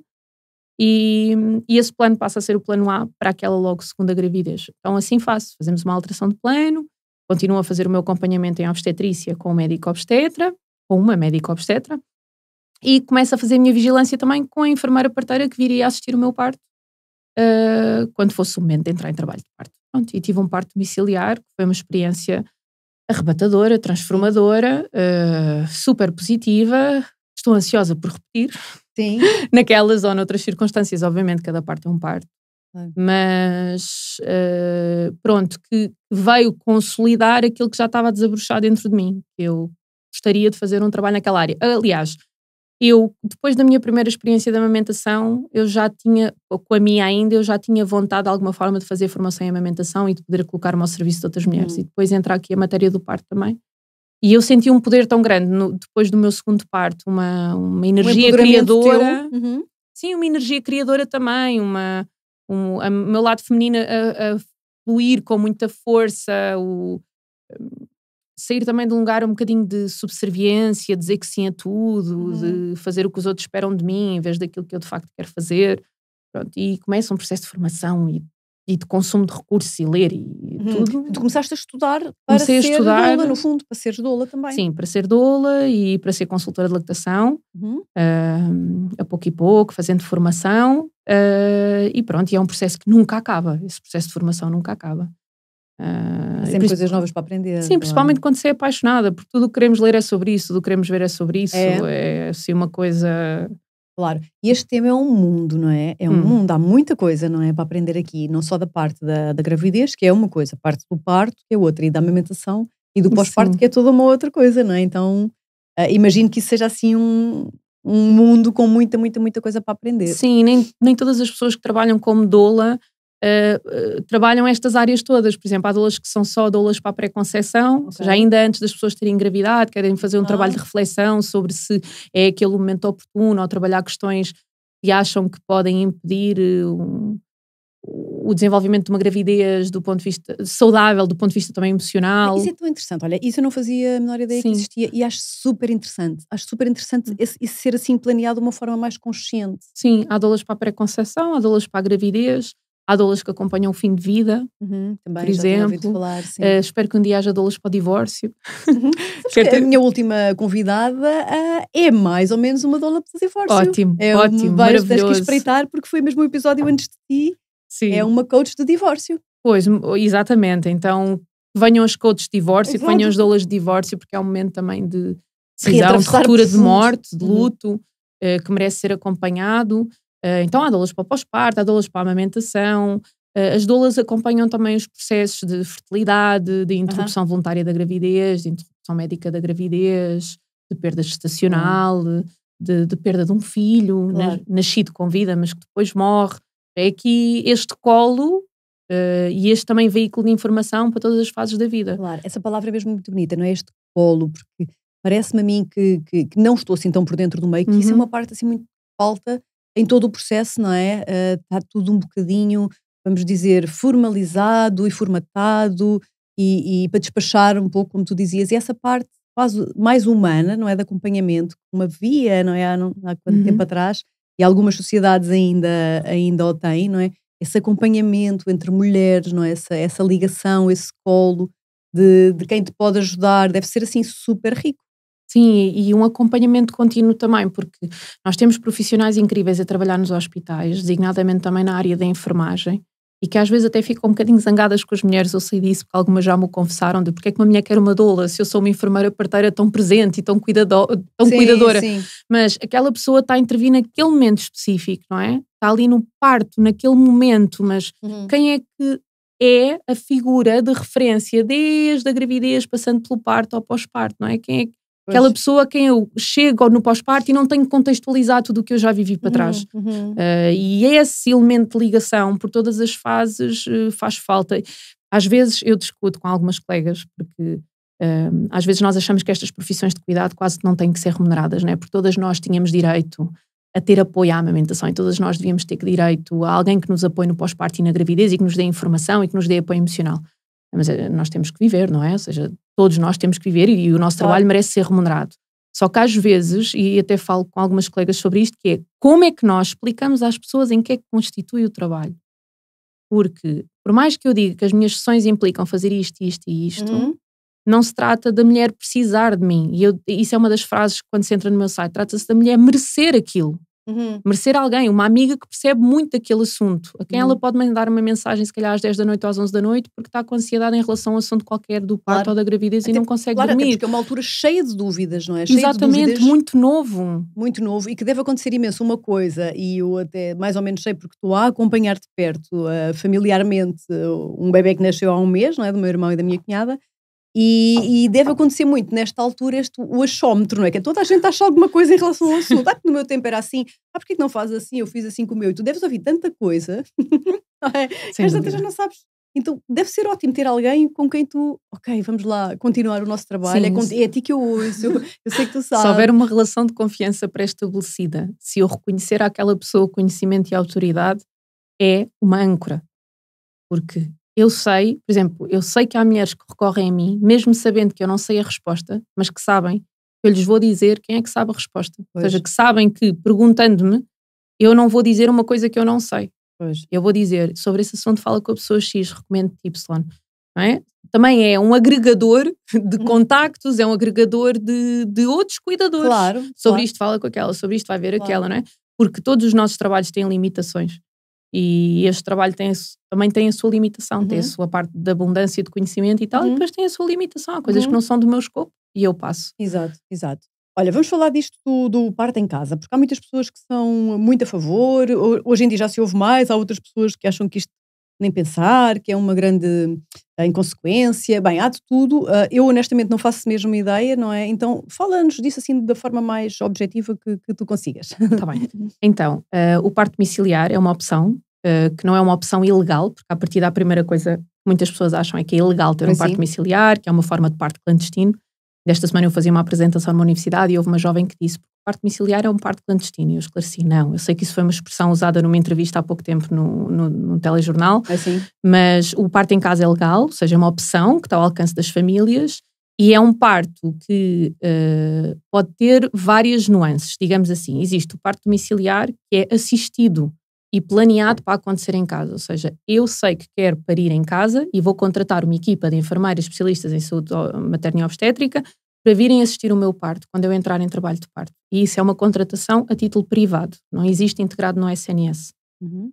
e esse plano passa a ser o plano A para aquela logo segunda gravidez. Então assim faço, fazemos uma alteração de plano, continuo a fazer o meu acompanhamento em obstetrícia com um médico obstetra, com uma médica obstetra, e começo a fazer a minha vigilância também com a enfermeira parteira que viria a assistir o meu parto quando fosse o momento de entrar em trabalho de parto. Pronto, e tive um parto domiciliar, que foi uma experiência arrebatadora, transformadora, super positiva. Estou ansiosa por repetir. Sim. Naquelas ou noutras circunstâncias, obviamente, cada parto é um parto. Mas pronto, que veio consolidar aquilo que já estava a desabrochar dentro de mim. Eu gostaria de fazer um trabalho naquela área. Aliás, eu, depois da minha primeira experiência de amamentação, eu já tinha, com a minha ainda, eu já tinha vontade de alguma forma de fazer formação em amamentação e de poder colocar-me ao serviço de outras mulheres. E depois entrar aqui a matéria do parto também. E eu senti um poder tão grande depois do meu segundo parto, uma energia criadora. Sim, uma energia criadora também, o meu lado feminino a fluir com muita força, sair também de um lugar um bocadinho de subserviência, dizer que sim a tudo, de fazer o que os outros esperam de mim em vez daquilo que eu de facto quero fazer. Pronto, e começa um processo de formação e de consumo de recursos e ler e tudo. Tu começaste a estudar para ser doula, no fundo, para seres doula também. Sim, para ser doula e para ser consultora de lactação, a pouco e pouco, fazendo formação, e pronto, e é um processo que nunca acaba, esse processo de formação nunca acaba. Há sempre coisas novas para aprender. Sim, principalmente quando você é apaixonada, porque tudo o que queremos ler é sobre isso, tudo o que queremos ver é sobre isso, é assim uma coisa Claro. E este tema é um mundo, não é? É um mundo, há muita coisa, não é? Para aprender aqui, não só da parte da gravidez, que é uma coisa, a parte do parto, que é outra, e da amamentação, e do pós-parto, Sim. que é toda uma outra coisa, não é? Então, imagino que isso seja assim um mundo com muita, muita, muita coisa para aprender. Sim, nem todas as pessoas que trabalham como doula trabalham estas áreas todas. Por exemplo, há doulas que são só doulas para a pré-conceição, ou seja, ainda antes das pessoas terem engravidado, querem fazer um trabalho de reflexão sobre se é aquele momento oportuno, ou trabalhar questões que acham que podem impedir o desenvolvimento de uma gravidez do ponto de vista saudável, do ponto de vista também emocional. Isso é tão interessante, olha, isso eu não fazia a menor ideia que existia, e acho super interessante esse ser assim planeado de uma forma mais consciente. Sim, há doulas para a pré-conceição, há doulas para a gravidez, há doulas que acompanham o fim de vida, também, por exemplo. Falar, sim. Espero que um dia haja doulas para o divórcio. Sabes que a minha última convidada é mais ou menos uma doula para o divórcio. Ótimo, ótimo, tens maravilhoso. que espreitar, porque foi mesmo o episódio antes de ti. Sim. É uma coach de divórcio. Pois, exatamente. Então, venham as coaches de divórcio, venham as doulas de divórcio, porque é um momento também de decisão, de ruptura, de morte, de luto, que merece ser acompanhado. Então, há doulas para o pós-parto, há doulas para a amamentação. As doulas acompanham também os processos de fertilidade, de interrupção voluntária da gravidez, de interrupção médica da gravidez, de perda gestacional, de perda de um filho, nascido com vida, mas que depois morre. É aqui este colo e este também veículo de informação para todas as fases da vida. Claro, essa palavra é mesmo muito bonita, não é? Este colo, porque parece-me a mim que não estou assim tão por dentro do meio, que isso é uma parte assim muito falta em todo o processo, não é? Está tudo um bocadinho, vamos dizer, formalizado e formatado e para despachar um pouco, como tu dizias, e essa parte quase mais humana, não é? De acompanhamento, como havia, não é? Há quanto tempo atrás, e algumas sociedades ainda o têm, não é? Esse acompanhamento entre mulheres, não é? Essa ligação, esse colo de quem te pode ajudar, deve ser assim super rico. Sim, e um acompanhamento contínuo também, porque nós temos profissionais incríveis a trabalhar nos hospitais, designadamente também na área da enfermagem, e que às vezes até ficam um bocadinho zangadas com as mulheres, eu sei disso, porque algumas já me confessaram de porque é que uma mulher quer uma doula, se eu sou uma enfermeira parteira tão presente e tão cuidadora. Sim. Mas aquela pessoa está a intervir naquele momento específico, não é? Está ali no parto, naquele momento, mas quem é que é a figura de referência desde a gravidez, passando pelo parto ou pós-parto, não é? Quem é aquela pessoa a quem eu chego no pós-parto e não tenho que contextualizar tudo o que eu já vivi para trás. E esse elemento de ligação por todas as fases faz falta. Às vezes eu discuto com algumas colegas, porque às vezes nós achamos que estas profissões de cuidado quase que não têm que ser remuneradas, não é? Porque todas nós tínhamos direito a ter apoio à amamentação e todas nós devíamos ter direito a alguém que nos apoie no pós-parto e na gravidez e que nos dê informação e que nos dê apoio emocional. Mas nós temos que viver, não é? Ou seja, todos nós temos que viver e o nosso trabalho merece ser remunerado. Só que às vezes, e até falo com algumas colegas sobre isto, que é como é que nós explicamos às pessoas em que é que constitui o trabalho? Porque, por mais que eu diga que as minhas sessões implicam fazer isto, isto e isto, não se trata da mulher precisar de mim. E isso é uma das frases quando se entra no meu site. Trata-se da mulher merecer aquilo. Merecer alguém, uma amiga que percebe muito daquele assunto, a quem ela pode mandar uma mensagem se calhar às 10 da noite ou às 11 da noite porque está com ansiedade em relação a um assunto qualquer do parto ou da gravidez e não consegue dormir. Até porque é uma altura cheia de dúvidas, não é? Exatamente, muito novo. Muito novo e que deve acontecer imenso uma coisa, e eu até mais ou menos sei porque estou a acompanhar de perto familiarmente um bebê que nasceu há um mês, não é? Do meu irmão e da minha cunhada. E deve acontecer muito nesta altura o achómetro, não é? Que toda a gente acha alguma coisa em relação ao assunto. No meu tempo era assim, porquê que não fazes assim? Eu fiz assim com o meu. E tu deves ouvir tanta coisa, não é? Esta já não sabes. Então deve ser ótimo ter alguém com quem tu, ok, vamos lá continuar o nosso trabalho. É a ti que eu ouço, eu sei que tu sabes. Se houver uma relação de confiança pré-estabelecida, se eu reconhecer àquela pessoa conhecimento e autoridade, é uma âncora. Porque eu sei, por exemplo, eu sei que há mulheres que recorrem a mim, mesmo sabendo que eu não sei a resposta, mas que sabem que eu lhes vou dizer quem é que sabe a resposta. Pois. Ou seja, que sabem que, perguntando-me, eu não vou dizer uma coisa que eu não sei. Pois. Eu vou dizer, sobre esse assunto fala com a pessoa X, recomendo Y. Não é? Também é um agregador de contactos, é um agregador de outros cuidadores. Claro, sobre isto fala com aquela, sobre isto vai ver aquela, não é? Porque todos os nossos trabalhos têm limitações. E este trabalho também tem a sua limitação, tem a sua parte de abundância de conhecimento e tal, e depois tem a sua limitação. Há coisas que não são do meu escopo e eu passo. Exato. Olha, vamos falar disto do parto em casa, porque há muitas pessoas que são muito a favor, hoje em dia já se ouve mais, há outras pessoas que acham que isto nem pensar, que é uma grande inconsequência. Bem, há de tudo. Eu honestamente não faço mesmo uma ideia, não é? Então fala-nos disso assim da forma mais objetiva que tu consigas. Está bem. Então, o parto domiciliar é uma opção, que não é uma opção ilegal, porque a partir da primeira coisa que muitas pessoas acham é que é ilegal ter um parto domiciliar, que é uma forma de parto clandestino. Desta semana eu fazia uma apresentação numa universidade e houve uma jovem que disse: o parto domiciliar é um parto clandestino. E eu esclareci: não, eu sei que isso foi uma expressão usada numa entrevista há pouco tempo no telejornal, mas o parto em casa é legal, ou seja, é uma opção que está ao alcance das famílias e é um parto que pode ter várias nuances, digamos assim. Existe o parto domiciliar que é assistido e planeado para acontecer em casa, ou seja, eu sei que quero parir em casa e vou contratar uma equipa de enfermeiras especialistas em saúde materna e obstétrica para virem assistir o meu parto quando eu entrar em trabalho de parto. E isso é uma contratação a título privado, não existe integrado no SNS.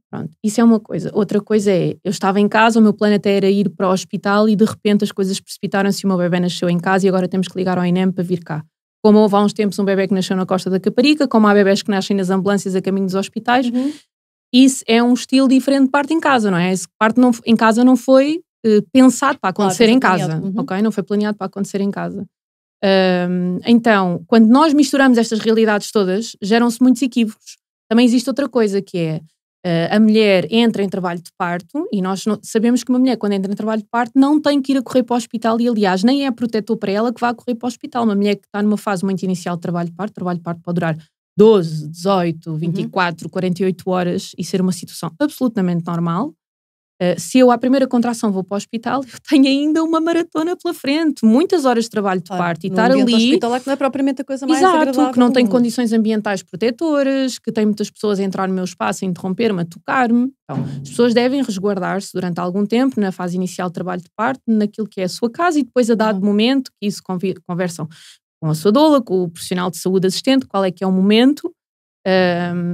Pronto, isso é uma coisa. Outra coisa é, eu estava em casa, o meu plano até era ir para o hospital e de repente as coisas precipitaram-se e o meu bebê nasceu em casa e agora temos que ligar ao INEM para vir cá. Como houve há uns tempos um bebê que nasceu na Costa da Caparica, como há bebés que nascem nas ambulâncias a caminho dos hospitais, isso é um estilo diferente de parto em casa, não é? Esse parto em casa não foi pensado para acontecer em casa, ok? Não foi planeado para acontecer em casa. Então, quando nós misturamos estas realidades todas, geram-se muitos equívocos. Também existe outra coisa que é, a mulher entra em trabalho de parto e nós sabemos que uma mulher quando entra em trabalho de parto não tem que ir a correr para o hospital e aliás nem é protetor para ela que vá correr para o hospital. Uma mulher que está numa fase muito inicial de trabalho de parto pode durar 12, 18, 24, 48 horas e ser uma situação absolutamente normal. Se eu à primeira contração vou para o hospital, eu tenho ainda uma maratona pela frente, muitas horas de trabalho de parto e estar ali... O hospital é que não é propriamente a coisa mais agradável. Que não tem condições ambientais protetoras, que tem muitas pessoas a entrar no meu espaço, a interromper-me, a tocar-me. Então, as pessoas devem resguardar-se durante algum tempo, na fase inicial de trabalho de parto, naquilo que é a sua casa e depois a dado momento, que isso conversam com a sua doula, com o profissional de saúde assistente, qual é que é o momento,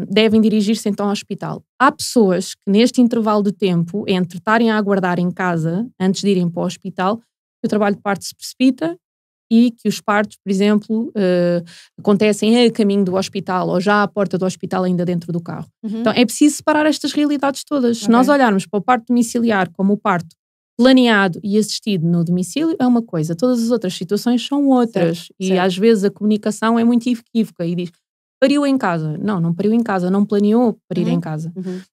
devem dirigir-se então ao hospital. Há pessoas que neste intervalo de tempo, entre estarem a aguardar em casa, antes de irem para o hospital, que o trabalho de parto se precipita e que os partos, por exemplo, acontecem a caminho do hospital ou já à porta do hospital ainda dentro do carro. Então é preciso separar estas realidades todas. Se nós olharmos para o parto domiciliar como o parto planeado e assistido no domicílio é uma coisa, todas as outras situações são outras. Certo. Às vezes a comunicação é muito equívoca e diz, pariu em casa. Não pariu em casa, não planeou parir em casa.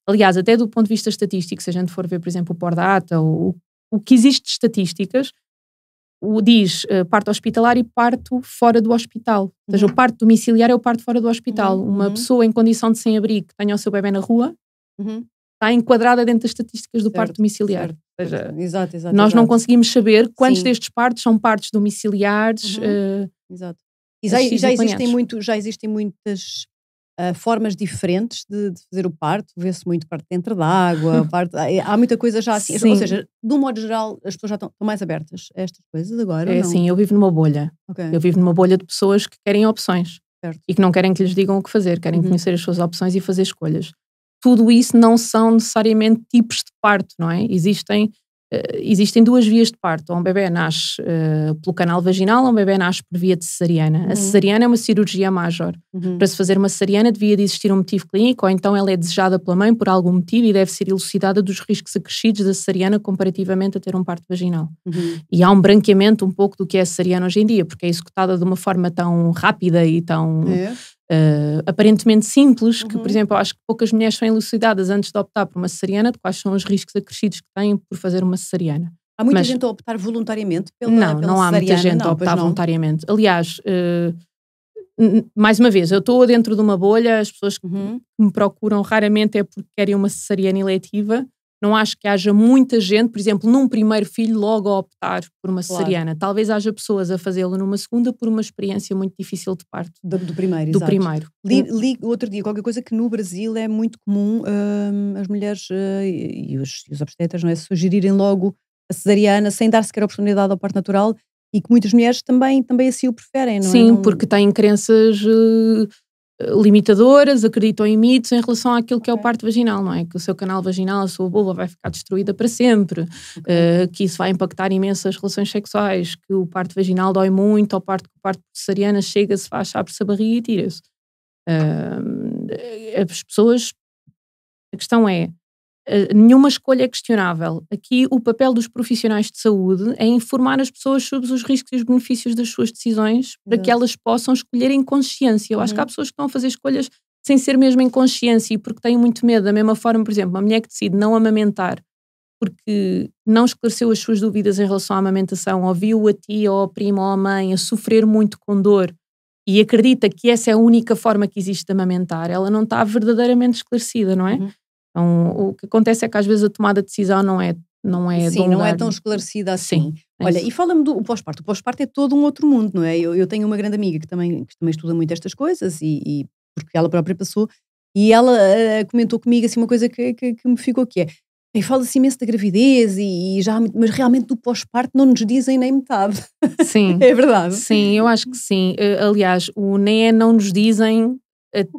Aliás, até do ponto de vista estatístico, se a gente for ver, por exemplo, o Pordata, o que existe de estatísticas, diz parto hospitalar e parto fora do hospital. Ou seja, o parto domiciliar é o parto fora do hospital. Uma pessoa em condição de sem-abrigo que tenha o seu bebê na rua está enquadrada dentro das estatísticas do parto domiciliar. Ou seja, exato, nós não conseguimos saber quantos destes partos são partos domiciliares. Exato. E já existem muitas formas diferentes de fazer o parto. Vê-se muito parto dentro d'água. Há muita coisa já assim. Sim. Ou seja, de um modo geral, as pessoas já estão mais abertas a estas coisas agora? É assim, eu vivo numa bolha. Eu vivo numa bolha de pessoas que querem opções. Certo. E que não querem que lhes digam o que fazer. Querem conhecer as suas opções e fazer escolhas. Tudo isso não são necessariamente tipos de parto, não é? Existem duas vias de parto. Ou um bebê nasce pelo canal vaginal ou um bebê nasce por via de cesariana. A cesariana é uma cirurgia major. Para se fazer uma cesariana devia de existir um motivo clínico ou então ela é desejada pela mãe por algum motivo e deve ser elucidada dos riscos acrescidos da cesariana comparativamente a ter um parto vaginal. E há um branqueamento um pouco do que é a cesariana hoje em dia, porque é executada de uma forma tão rápida e tão... aparentemente simples, que por exemplo eu acho que poucas mulheres são elucidadas antes de optar por uma cesariana de quais são os riscos acrescidos que têm por fazer uma cesariana. Há muita gente a optar voluntariamente pela cesariana? Não há muita gente a optar voluntariamente. Aliás, mais uma vez, eu estou dentro de uma bolha, as pessoas que me procuram raramente é porque querem uma cesariana eletiva. Não acho que haja muita gente, por exemplo, num primeiro filho logo a optar por uma cesariana. Talvez haja pessoas a fazê-lo numa segunda por uma experiência muito difícil de parto. Do primeiro. Li outro dia qualquer coisa que no Brasil é muito comum as mulheres e os obstetras, não é, sugerirem logo a cesariana sem dar sequer a oportunidade ao parto natural e que muitas mulheres também assim o preferem, não é? Sim, porque têm crenças limitadoras, acreditam em mitos em relação àquilo que é o parto vaginal, não é? Que o seu canal vaginal, a sua vulva vai ficar destruída para sempre, que isso vai impactar imenso as relações sexuais, que o parto vaginal dói muito, ou o parto por cesariana chega-se, faz, abre-se a barriga e tira-se. As pessoas, a questão é, nenhuma escolha é questionável. Aqui o papel dos profissionais de saúde é informar as pessoas sobre os riscos e os benefícios das suas decisões para que elas possam escolher em consciência. Eu acho que há pessoas que estão a fazer escolhas sem ser mesmo em consciência e porque têm muito medo. Da mesma forma, por exemplo, uma mulher que decide não amamentar porque não esclareceu as suas dúvidas em relação à amamentação, ou viu a tia ou a prima ou a mãe a sofrer muito com dor e acredita que essa é a única forma que existe de amamentar, ela não está verdadeiramente esclarecida, não é? Então, o que acontece é que às vezes a tomada de decisão não é Sim, não é tão esclarecida assim. Sim, olha, e fala-me do pós-parto. O pós-parto é todo um outro mundo, não é? Eu tenho uma grande amiga que também estuda muito estas coisas e porque ela própria passou, e ela comentou comigo assim uma coisa que me ficou aqui e fala-se imenso da gravidez e já, mas realmente do pós-parto não nos dizem nem metade. Sim. É verdade? Sim, eu acho que sim. Aliás, o NEE não nos dizem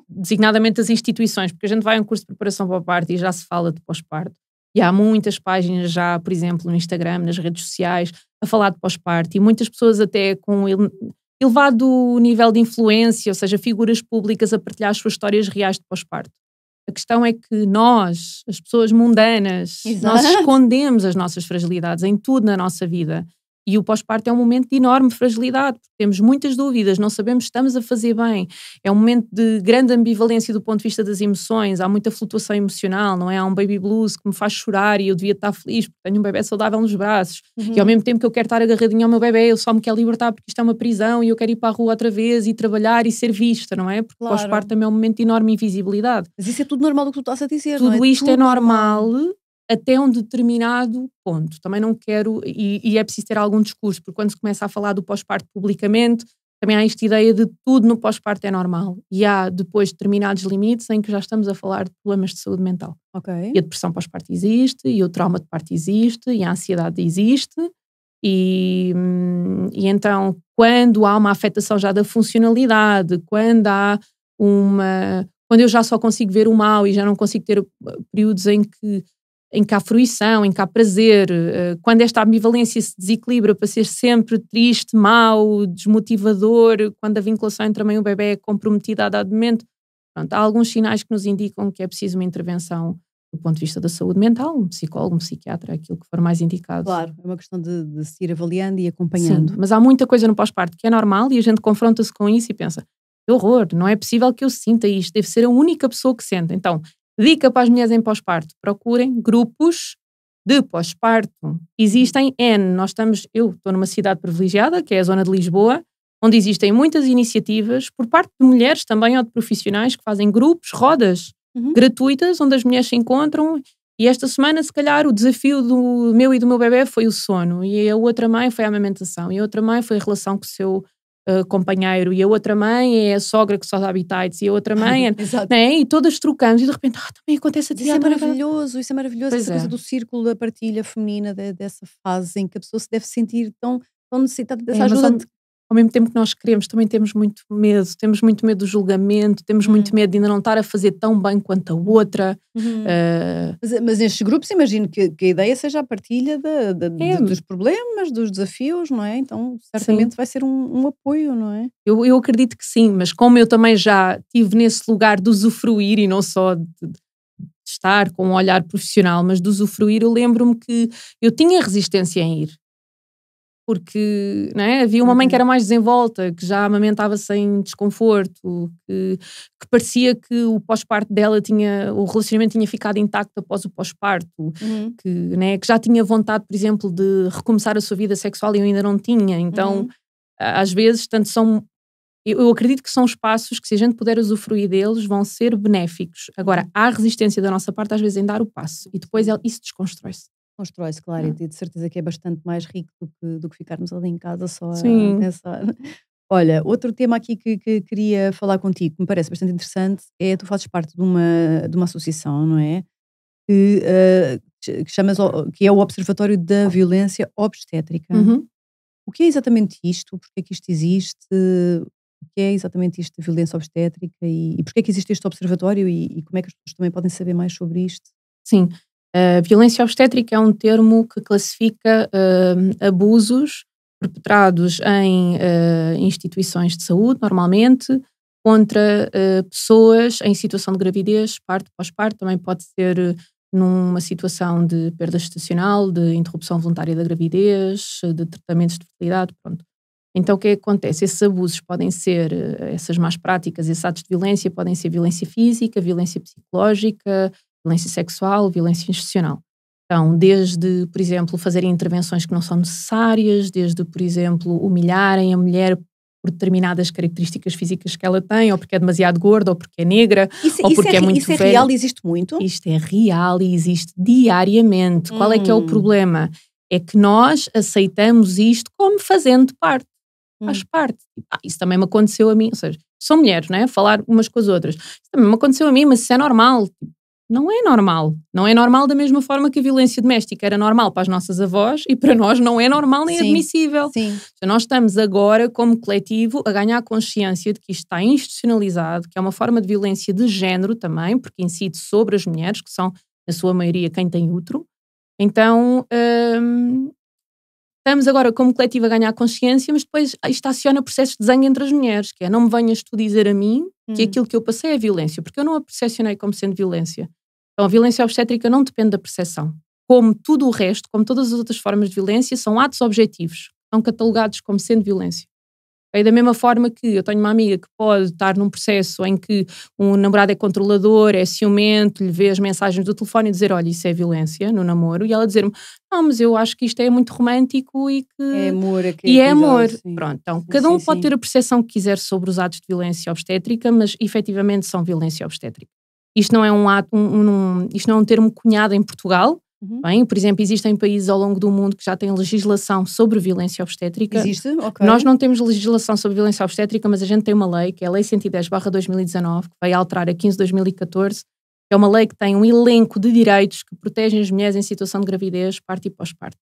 designadamente as instituições, porque a gente vai a um curso de preparação para o parto e já se fala de pós-parto. E há muitas páginas já, por exemplo, no Instagram, nas redes sociais, a falar de pós-parto e muitas pessoas até com elevado nível de influência, ou seja, figuras públicas a partilhar as suas histórias reais de pós-parto. A questão é que nós, as pessoas mundanas, nós escondemos as nossas fragilidades em tudo na nossa vida. E o pós-parto é um momento de enorme fragilidade, porque temos muitas dúvidas, não sabemos se estamos a fazer bem. É um momento de grande ambivalência do ponto de vista das emoções, há muita flutuação emocional, não é? Há um baby blues que me faz chorar e eu devia estar feliz porque tenho um bebê saudável nos braços. E ao mesmo tempo que eu quero estar agarradinha ao meu bebê, eu só me quero libertar porque isto é uma prisão e eu quero ir para a rua outra vez e trabalhar e ser vista, não é? Porque o pós-parto também é um momento de enorme invisibilidade. Mas isso é tudo normal do que tu estás a dizer, Tudo não é? isto é normal até um determinado ponto. Também não quero, e é preciso ter algum discurso, porque quando se começa a falar do pós-parto publicamente, também há esta ideia de tudo no pós-parto é normal. E há depois determinados limites em que já estamos a falar de problemas de saúde mental. E a depressão pós-parto existe, e o trauma de parto existe, e a ansiedade existe, e então quando há uma afetação já da funcionalidade, quando eu já só consigo ver o mal e já não consigo ter períodos em que há fruição, em que há prazer, quando esta ambivalência se desequilibra para ser sempre triste, mau, desmotivador, quando a vinculação entre a mãe e o bebê é comprometida a dado momento, pronto, há alguns sinais que nos indicam que é preciso uma intervenção do ponto de vista da saúde mental, um psicólogo, um psiquiatra, aquilo que for mais indicado. Claro, é uma questão de se ir avaliando e acompanhando. Sim, mas há muita coisa no pós-parto que é normal e a gente confronta-se com isso e pensa, que horror, não é possível que eu sinta isto, devo ser a única pessoa que sente. Então, dica para as mulheres em pós-parto, procurem grupos de pós-parto. Existem N, eu estou numa cidade privilegiada, que é a zona de Lisboa, onde existem muitas iniciativas por parte de mulheres também ou de profissionais que fazem grupos, rodas gratuitas, onde as mulheres se encontram e esta semana se calhar o desafio do meu e do meu bebê foi o sono e a outra mãe foi a amamentação e a outra mãe foi a relação com o seu companheiro e a outra mãe é a sogra que só dá habitats e a outra mãe né? E todas trocamos e de repente também acontece isso é maravilhoso, essa coisa do círculo da partilha feminina dessa fase em que a pessoa se deve sentir tão necessitada dessa ajuda. Ao mesmo tempo que nós queremos, também temos muito medo do julgamento, temos muito medo de ainda não estar a fazer tão bem quanto a outra. Mas nestes grupos imagino que a ideia seja a partilha dos problemas, dos desafios, não é? Então certamente vai ser um apoio, não é? Eu acredito que sim, mas como eu também já estive nesse lugar de usufruir e não só de estar com um olhar profissional, mas de usufruir, eu lembro-me que eu tinha resistência em ir. Porque havia uma mãe que era mais desenvolta, que já amamentava sem desconforto, que parecia que o pós-parto dela o relacionamento tinha ficado intacto após o pós-parto, que já tinha vontade, por exemplo, de recomeçar a sua vida sexual e eu ainda não tinha. Então, às vezes, eu acredito que são espaços que, se a gente puder usufruir deles, vão ser benéficos. Agora, há resistência da nossa parte, às vezes, em dar o passo e depois isso desconstrói-se. Constrói-se, claro, e de certeza que é bastante mais rico do que ficarmos ali em casa só Sim. a pensar. Olha, outro tema aqui que queria falar contigo, que me parece bastante interessante, tu fazes parte de uma associação, não é? Que é o Observatório da Violência Obstétrica. O que é exatamente isto? Porque é que isto existe? o que é exatamente isto de violência obstétrica e porque é que existe este observatório e como é que as pessoas também podem saber mais sobre isto? Sim, a violência obstétrica é um termo que classifica abusos perpetrados em instituições de saúde, normalmente, contra pessoas em situação de gravidez, parto, pós-parto, também pode ser numa situação de perda gestacional, de interrupção voluntária da gravidez, de tratamentos de fertilidade, pronto. Então o que é que acontece? Esses abusos podem ser, essas más práticas, esses atos de violência podem ser violência física, violência psicológica, violência sexual, violência institucional. Então, desde, por exemplo, fazerem intervenções que não são necessárias, desde, por exemplo, humilharem a mulher por determinadas características físicas que ela tem, ou porque é demasiado gorda, ou porque é negra, ou porque é muito velha. Isso é real e existe muito? Isto é real e existe diariamente. Qual é que é o problema? É que nós aceitamos isto como fazendo parte. Faz parte. Isso também me aconteceu a mim. Ou seja, são mulheres, não é? Falar umas com as outras. Isso também me aconteceu a mim, mas isso é normal. Não é normal. Não é normal da mesma forma que a violência doméstica era normal para as nossas avós e para nós não é normal nem admissível. Sim. Nós estamos agora, como coletivo, a ganhar consciência de que isto está institucionalizado, que é uma forma de violência de género também, porque incide sobre as mulheres, que são, na sua maioria, quem tem útero. Então, estamos agora, como coletivo, a ganhar consciência, mas depois isto aciona processos de zango entre as mulheres, que é, não me venhas tu dizer a mim que aquilo que eu passei é violência, porque eu não a percepcionei como sendo violência. Então, a violência obstétrica não depende da percepção. Como tudo o resto, como todas as outras formas de violência, são atos objetivos, são catalogados como sendo violência. E da mesma forma que eu tenho uma amiga que pode estar num processo em que um namorado é controlador, é ciumento, lhe vê as mensagens do telefone e dizer, olha, isso é violência no namoro, e ela dizer-me, não, mas eu acho que isto é muito romântico e que... É amor. E é amor. Sim. Pronto, então, cada um pode ter a percepção que quiser sobre os atos de violência obstétrica, mas efetivamente são violência obstétrica. Isto não é um ato, isto não é um termo cunhado em Portugal. Bem, por exemplo, existem países ao longo do mundo que já têm legislação sobre violência obstétrica. Existe? Ok. Nós não temos legislação sobre violência obstétrica, mas a gente tem uma lei, que é a Lei 110/2019, que vai alterar a 15/2014, que é uma lei que tem um elenco de direitos que protegem as mulheres em situação de gravidez, parto e pós-parto.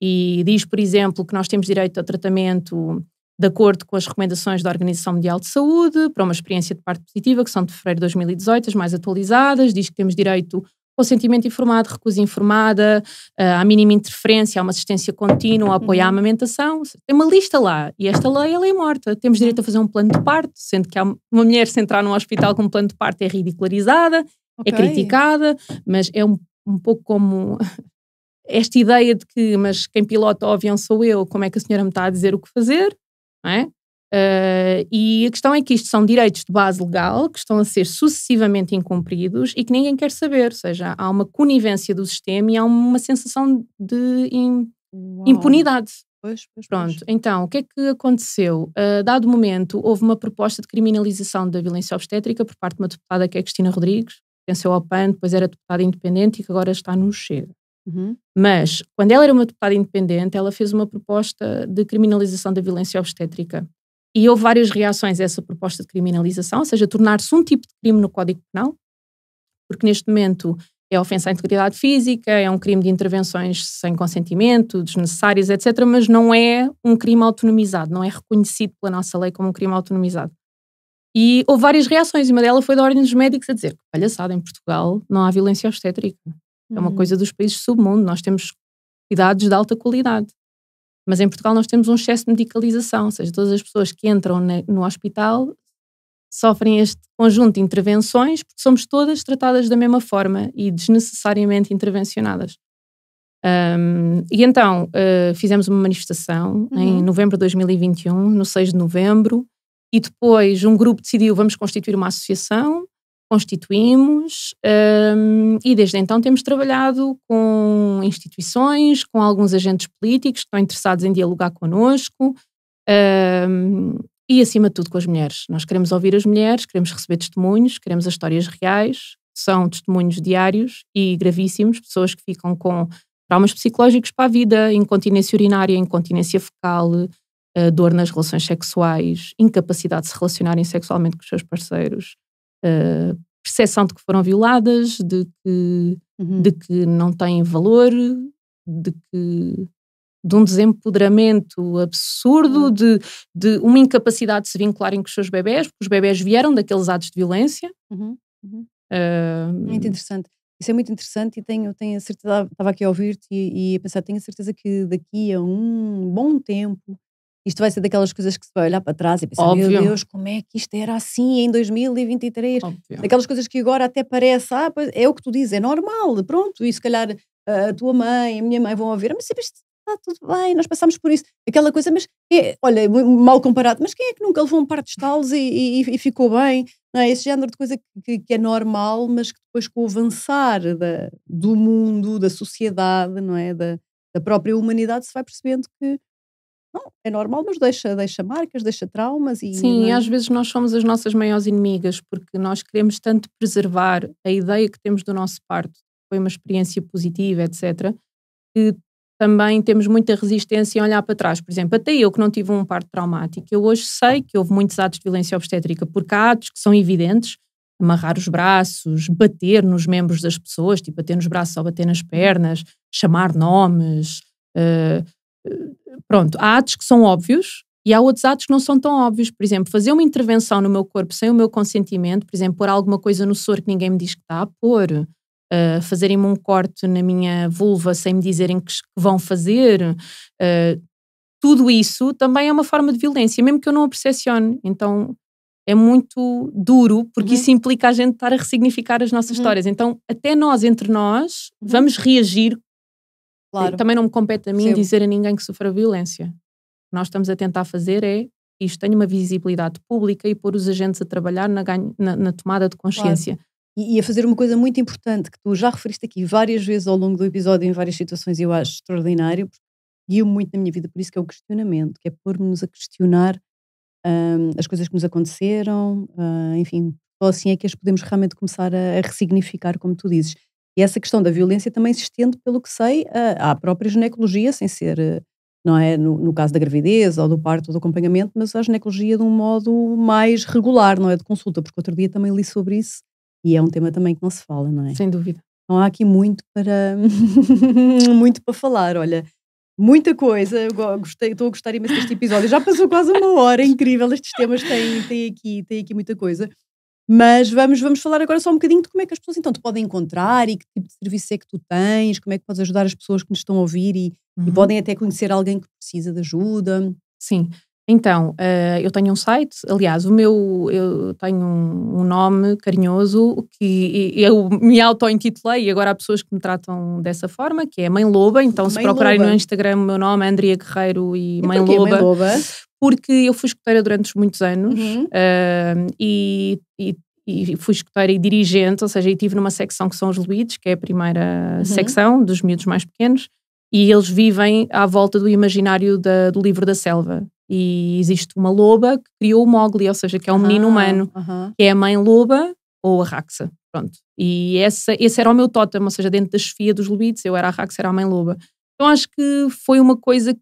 E diz, por exemplo, que nós temos direito a tratamento de acordo com as recomendações da Organização Mundial de Saúde, para uma experiência de parto positiva, que são de fevereiro de 2018, as mais atualizadas. Diz que temos direito ao consentimento informado, recusa informada, à mínima interferência, a uma assistência contínua, ao apoio à amamentação. Tem uma lista lá. E esta lei, ela é morta. Temos direito a fazer um plano de parto, sendo que uma mulher, se entrar num hospital com um plano de parto, é ridicularizada, é criticada, mas é um pouco como esta ideia de que, mas quem pilota o avião sou eu, como é que a senhora me está a dizer o que fazer? Não é? E a questão é que isto são direitos de base legal que estão a ser sucessivamente incumpridos e que ninguém quer saber, ou seja, há uma conivência do sistema e há uma sensação de impunidade. Pois. Pronto, então, o que é que aconteceu? Dado momento, houve uma proposta de criminalização da violência obstétrica por parte de uma deputada que é Cristina Rodrigues, que pertenceu ao PAN, depois era deputada independente e que agora está no Chega. Mas, quando ela era uma deputada independente, ela fez uma proposta de criminalização da violência obstétrica. E houve várias reações a essa proposta de criminalização, ou seja, tornar-se um tipo de crime no Código Penal, porque neste momento é ofensa à integridade física, é um crime de intervenções sem consentimento, desnecessárias, etc., mas não é um crime autonomizado, não é reconhecido pela nossa lei como um crime autonomizado. E houve várias reações, e uma delas foi da Ordem dos Médicos a dizer que, palhaçada, em Portugal não há violência obstétrica. É uma coisa dos países do submundo, nós temos cuidados de alta qualidade. Mas em Portugal nós temos um excesso de medicalização, ou seja, todas as pessoas que entram no hospital sofrem este conjunto de intervenções porque somos todas tratadas da mesma forma e desnecessariamente intervencionadas. E então fizemos uma manifestação em novembro de 2021, no 6 de novembro, e depois um grupo decidiu, vamos constituir uma associação, constituímos, e desde então temos trabalhado com instituições, com alguns agentes políticos que estão interessados em dialogar connosco, e acima de tudo com as mulheres. Nós queremos ouvir as mulheres, queremos receber testemunhos, queremos as histórias reais, são testemunhos diários e gravíssimos, pessoas que ficam com traumas psicológicos para a vida, incontinência urinária, incontinência fecal, dor nas relações sexuais, incapacidade de se relacionarem sexualmente com os seus parceiros, percepção de que foram violadas, de que não têm valor, de que de um desempoderamento absurdo, de uma incapacidade de se vincularem com os seus bebés, porque os bebés vieram daqueles atos de violência. Muito interessante. Isso é muito interessante e tenho a certeza, estava aqui a ouvir-te e a pensar, tenho a certeza que daqui a um bom tempo isto vai ser daquelas coisas que se vai olhar para trás e pensar, Óbvio. meu Deus, como é que isto era assim em 2023? Óbvio. Daquelas coisas que agora até parece, pois, é o que tu dizes, é normal, pronto, e se calhar a tua mãe, a minha mãe vão ouvir, mas sempre isto está tudo bem, nós passamos por isso. Aquela coisa, mas, olha, mal comparado, mas quem é que nunca levou um par de estalos e ficou bem? Não é? Esse género de coisa que é normal, mas que depois com o avançar do mundo, da sociedade, não é? Da própria humanidade, se vai percebendo que não, é normal, mas deixa marcas, deixa traumas. Sim, é? às vezes nós somos as nossas maiores inimigas, porque nós queremos tanto preservar a ideia que temos do nosso parto, foi uma experiência positiva, etc., que também temos muita resistência em olhar para trás. Por exemplo, até eu que não tive um parto traumático, eu hoje sei que houve muitos atos de violência obstétrica, porque há atos que são evidentes, amarrar os braços, bater nos membros das pessoas, tipo bater nos braços ou bater nas pernas, chamar nomes, pronto, há atos que são óbvios e há outros atos que não são tão óbvios. Por exemplo, fazer uma intervenção no meu corpo sem o meu consentimento, por exemplo, pôr alguma coisa no soro que ninguém me diz que está a pôr, fazerem-me um corte na minha vulva sem me dizerem que vão fazer, tudo isso também é uma forma de violência, mesmo que eu não a percepcione. Então é muito duro, porque isso implica a gente estar a ressignificar as nossas histórias. Então até nós, entre nós, vamos reagir. Claro. Também não me compete a mim dizer a ninguém que sofra violência. O que nós estamos a tentar fazer é isto tenha uma visibilidade pública e pôr os agentes a trabalhar na tomada de consciência. Claro. E a fazer uma coisa muito importante que tu já referiste aqui várias vezes ao longo do episódio, em várias situações, e eu acho extraordinário, porque guiou muito na minha vida, por isso que é o questionamento, que é pôr-nos a questionar as coisas que nos aconteceram, enfim, só assim é que as podemos realmente começar a ressignificar, como tu dizes. E essa questão da violência também se estende, pelo que sei, à própria ginecologia, sem ser, não é, no caso da gravidez ou do parto ou do acompanhamento, mas à ginecologia de um modo mais regular, não é, de consulta, porque outro dia também li sobre isso e é um tema também que não se fala, não é? Sem dúvida. Então há aqui muito muito para falar, olha, muita coisa, estou a gostar imenso deste episódio, já passou quase uma hora, é incrível, estes temas têm aqui muita coisa. Mas vamos falar agora só um bocadinho de como é que as pessoas então te podem encontrar e que tipo de serviço é que tu tens, como é que podes ajudar as pessoas que nos estão a ouvir e podem até conhecer alguém que precisa de ajuda. Sim, então, eu tenho um site, aliás, eu tenho um nome carinhoso que eu me auto-intitulei e agora há pessoas que me tratam dessa forma, que é Mãe Loba, então se procurarem no Instagram o meu nome é Andrea Guerreiro e Mãe Loba. Mãe Loba? Porque eu fui escoteira durante muitos anos e fui escoteira e dirigente, ou seja, eu estive numa secção que são os Luídes, que é a primeira secção dos miúdos mais pequenos, e eles vivem à volta do imaginário do livro da selva. E existe uma loba que criou o Mowgli, ou seja, que é um menino humano, que é a Mãe Loba ou a Raxa. Pronto. E esse era o meu tótem, ou seja, dentro da chefia dos Luídes, eu era a Raxa, era a Mãe Loba. Então acho que foi uma coisa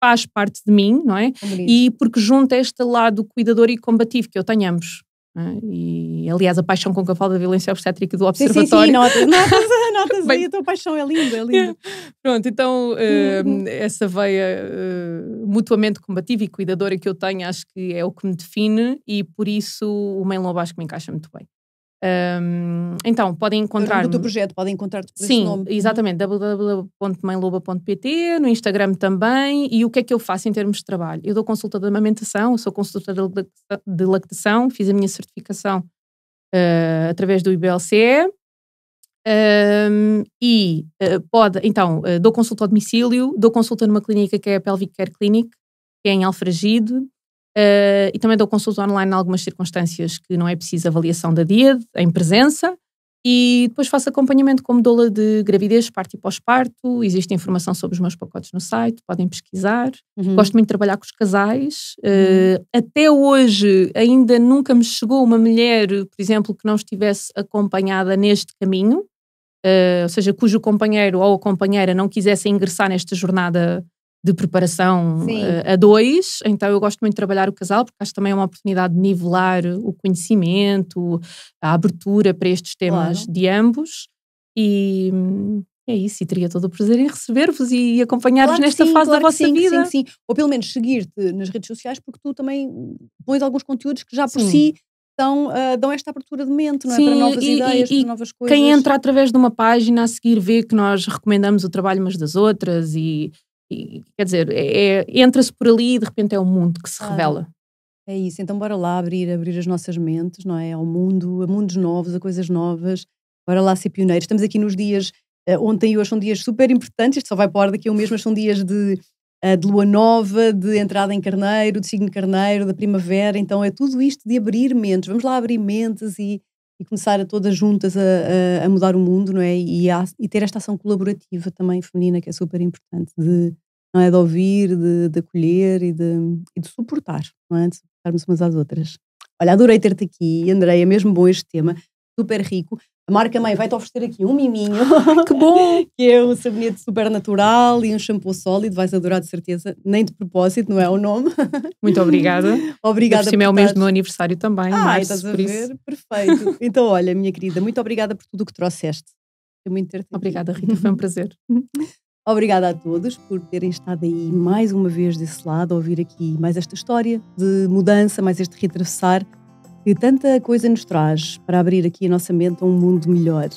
faz parte de mim, não é? E porque junta este lado cuidador e combativo que eu tenho ambos. É? E aliás a paixão com que eu falo da violência obstétrica do observatório. Sim, notas aí, a tua paixão é linda, é linda. Pronto, então essa veia mutuamente combativa e cuidadora que eu tenho acho que é o que me define e por isso o Mãe Loba acho que me encaixa muito bem. Então, podem encontrar-me... No teu projeto, podem encontrar-te por esse nome. Sim, exatamente, www.mãeloba.pt, no Instagram também. E o que é que eu faço em termos de trabalho? Eu dou consulta de amamentação, eu sou consultora de lactação, fiz a minha certificação através do IBLCE. Então, dou consulta ao domicílio, dou consulta numa clínica que é a Pelvic Care Clinic, que é em Alfragide. E também dou consulta online em algumas circunstâncias que não é preciso avaliação da DIAD, em presença, e depois faço acompanhamento como doula de gravidez, parto e pós-parto. Existe informação sobre os meus pacotes no site, podem pesquisar. Gosto muito de trabalhar com os casais. Até hoje ainda nunca me chegou uma mulher, por exemplo, que não estivesse acompanhada neste caminho, ou seja, cujo companheiro ou a companheira não quisesse ingressar nesta jornada de preparação a dois. Então eu gosto muito de trabalhar o casal, porque acho que também é uma oportunidade de nivelar o conhecimento, a abertura para estes temas de ambos. E É isso, e teria todo o prazer em receber-vos e acompanhar-vos Claro que nesta sim, fase da claro que vossa sim, vida. sim. Ou pelo menos seguir-te nas redes sociais, porque tu também pões alguns conteúdos que já por Sim. si dão esta abertura de mente, não é? Para Sim, novas ideias, para e novas quem coisas. entra através de uma página a seguir vê que nós recomendamos o trabalho umas das outras e quer dizer, entra-se por ali e de repente é o mundo que se Claro. revela. É isso, então bora lá abrir as nossas mentes, não é? Ao mundo, a mundos novos, a coisas novas. Bora lá ser pioneiros. Estamos aqui nos dias, ontem e hoje são dias super importantes, isto só vai para o ar daqui a um mês, mas são dias de lua nova, de entrada em carneiro, de signo de carneiro, da primavera, então é tudo isto de abrir mentes. Vamos lá abrir mentes e começar a todas juntas a mudar o mundo, não é? E ter esta ação colaborativa também feminina, que é super importante, não é? De ouvir, de acolher e de suportar, não é? De suportarmos umas às outras. Olha, adorei ter-te aqui, Andreia, mesmo bom este tema, super rico. A marca mãe vai-te oferecer aqui um miminho. Que bom! Que é um sabonete super natural e um shampoo sólido, vais adorar de certeza, nem de propósito, não é o nome. Muito obrigada. Obrigada por cima é o mês do estares... meu aniversário também, março, estás a por ver? isso. Perfeito. Então, olha, minha querida, muito obrigada por tudo o que trouxeste. Foi muito ter-te aqui. Obrigada, Rita, foi um prazer. Obrigada a todos por terem estado aí mais uma vez desse lado, a ouvir aqui mais esta história de mudança, mais este reatravessar, que tanta coisa nos traz para abrir aqui a nossa mente a um mundo melhor.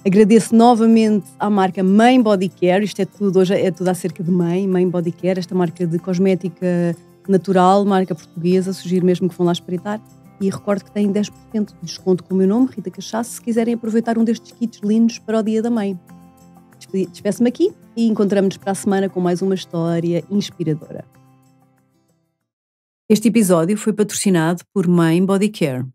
Agradeço novamente à marca Mãe Body Care, isto é tudo, hoje é tudo acerca de Mãe Body Care, esta marca de cosmética natural, marca portuguesa, sugiro mesmo que vão lá espreitar. E recordo que têm 10% de desconto com o meu nome, Rita Cachaço, se quiserem aproveitar um destes kits lindos para o Dia da Mãe. Despeço-me aqui e encontramos-nos para a semana com mais uma história inspiradora. Este episódio foi patrocinado por Mãe Body Care.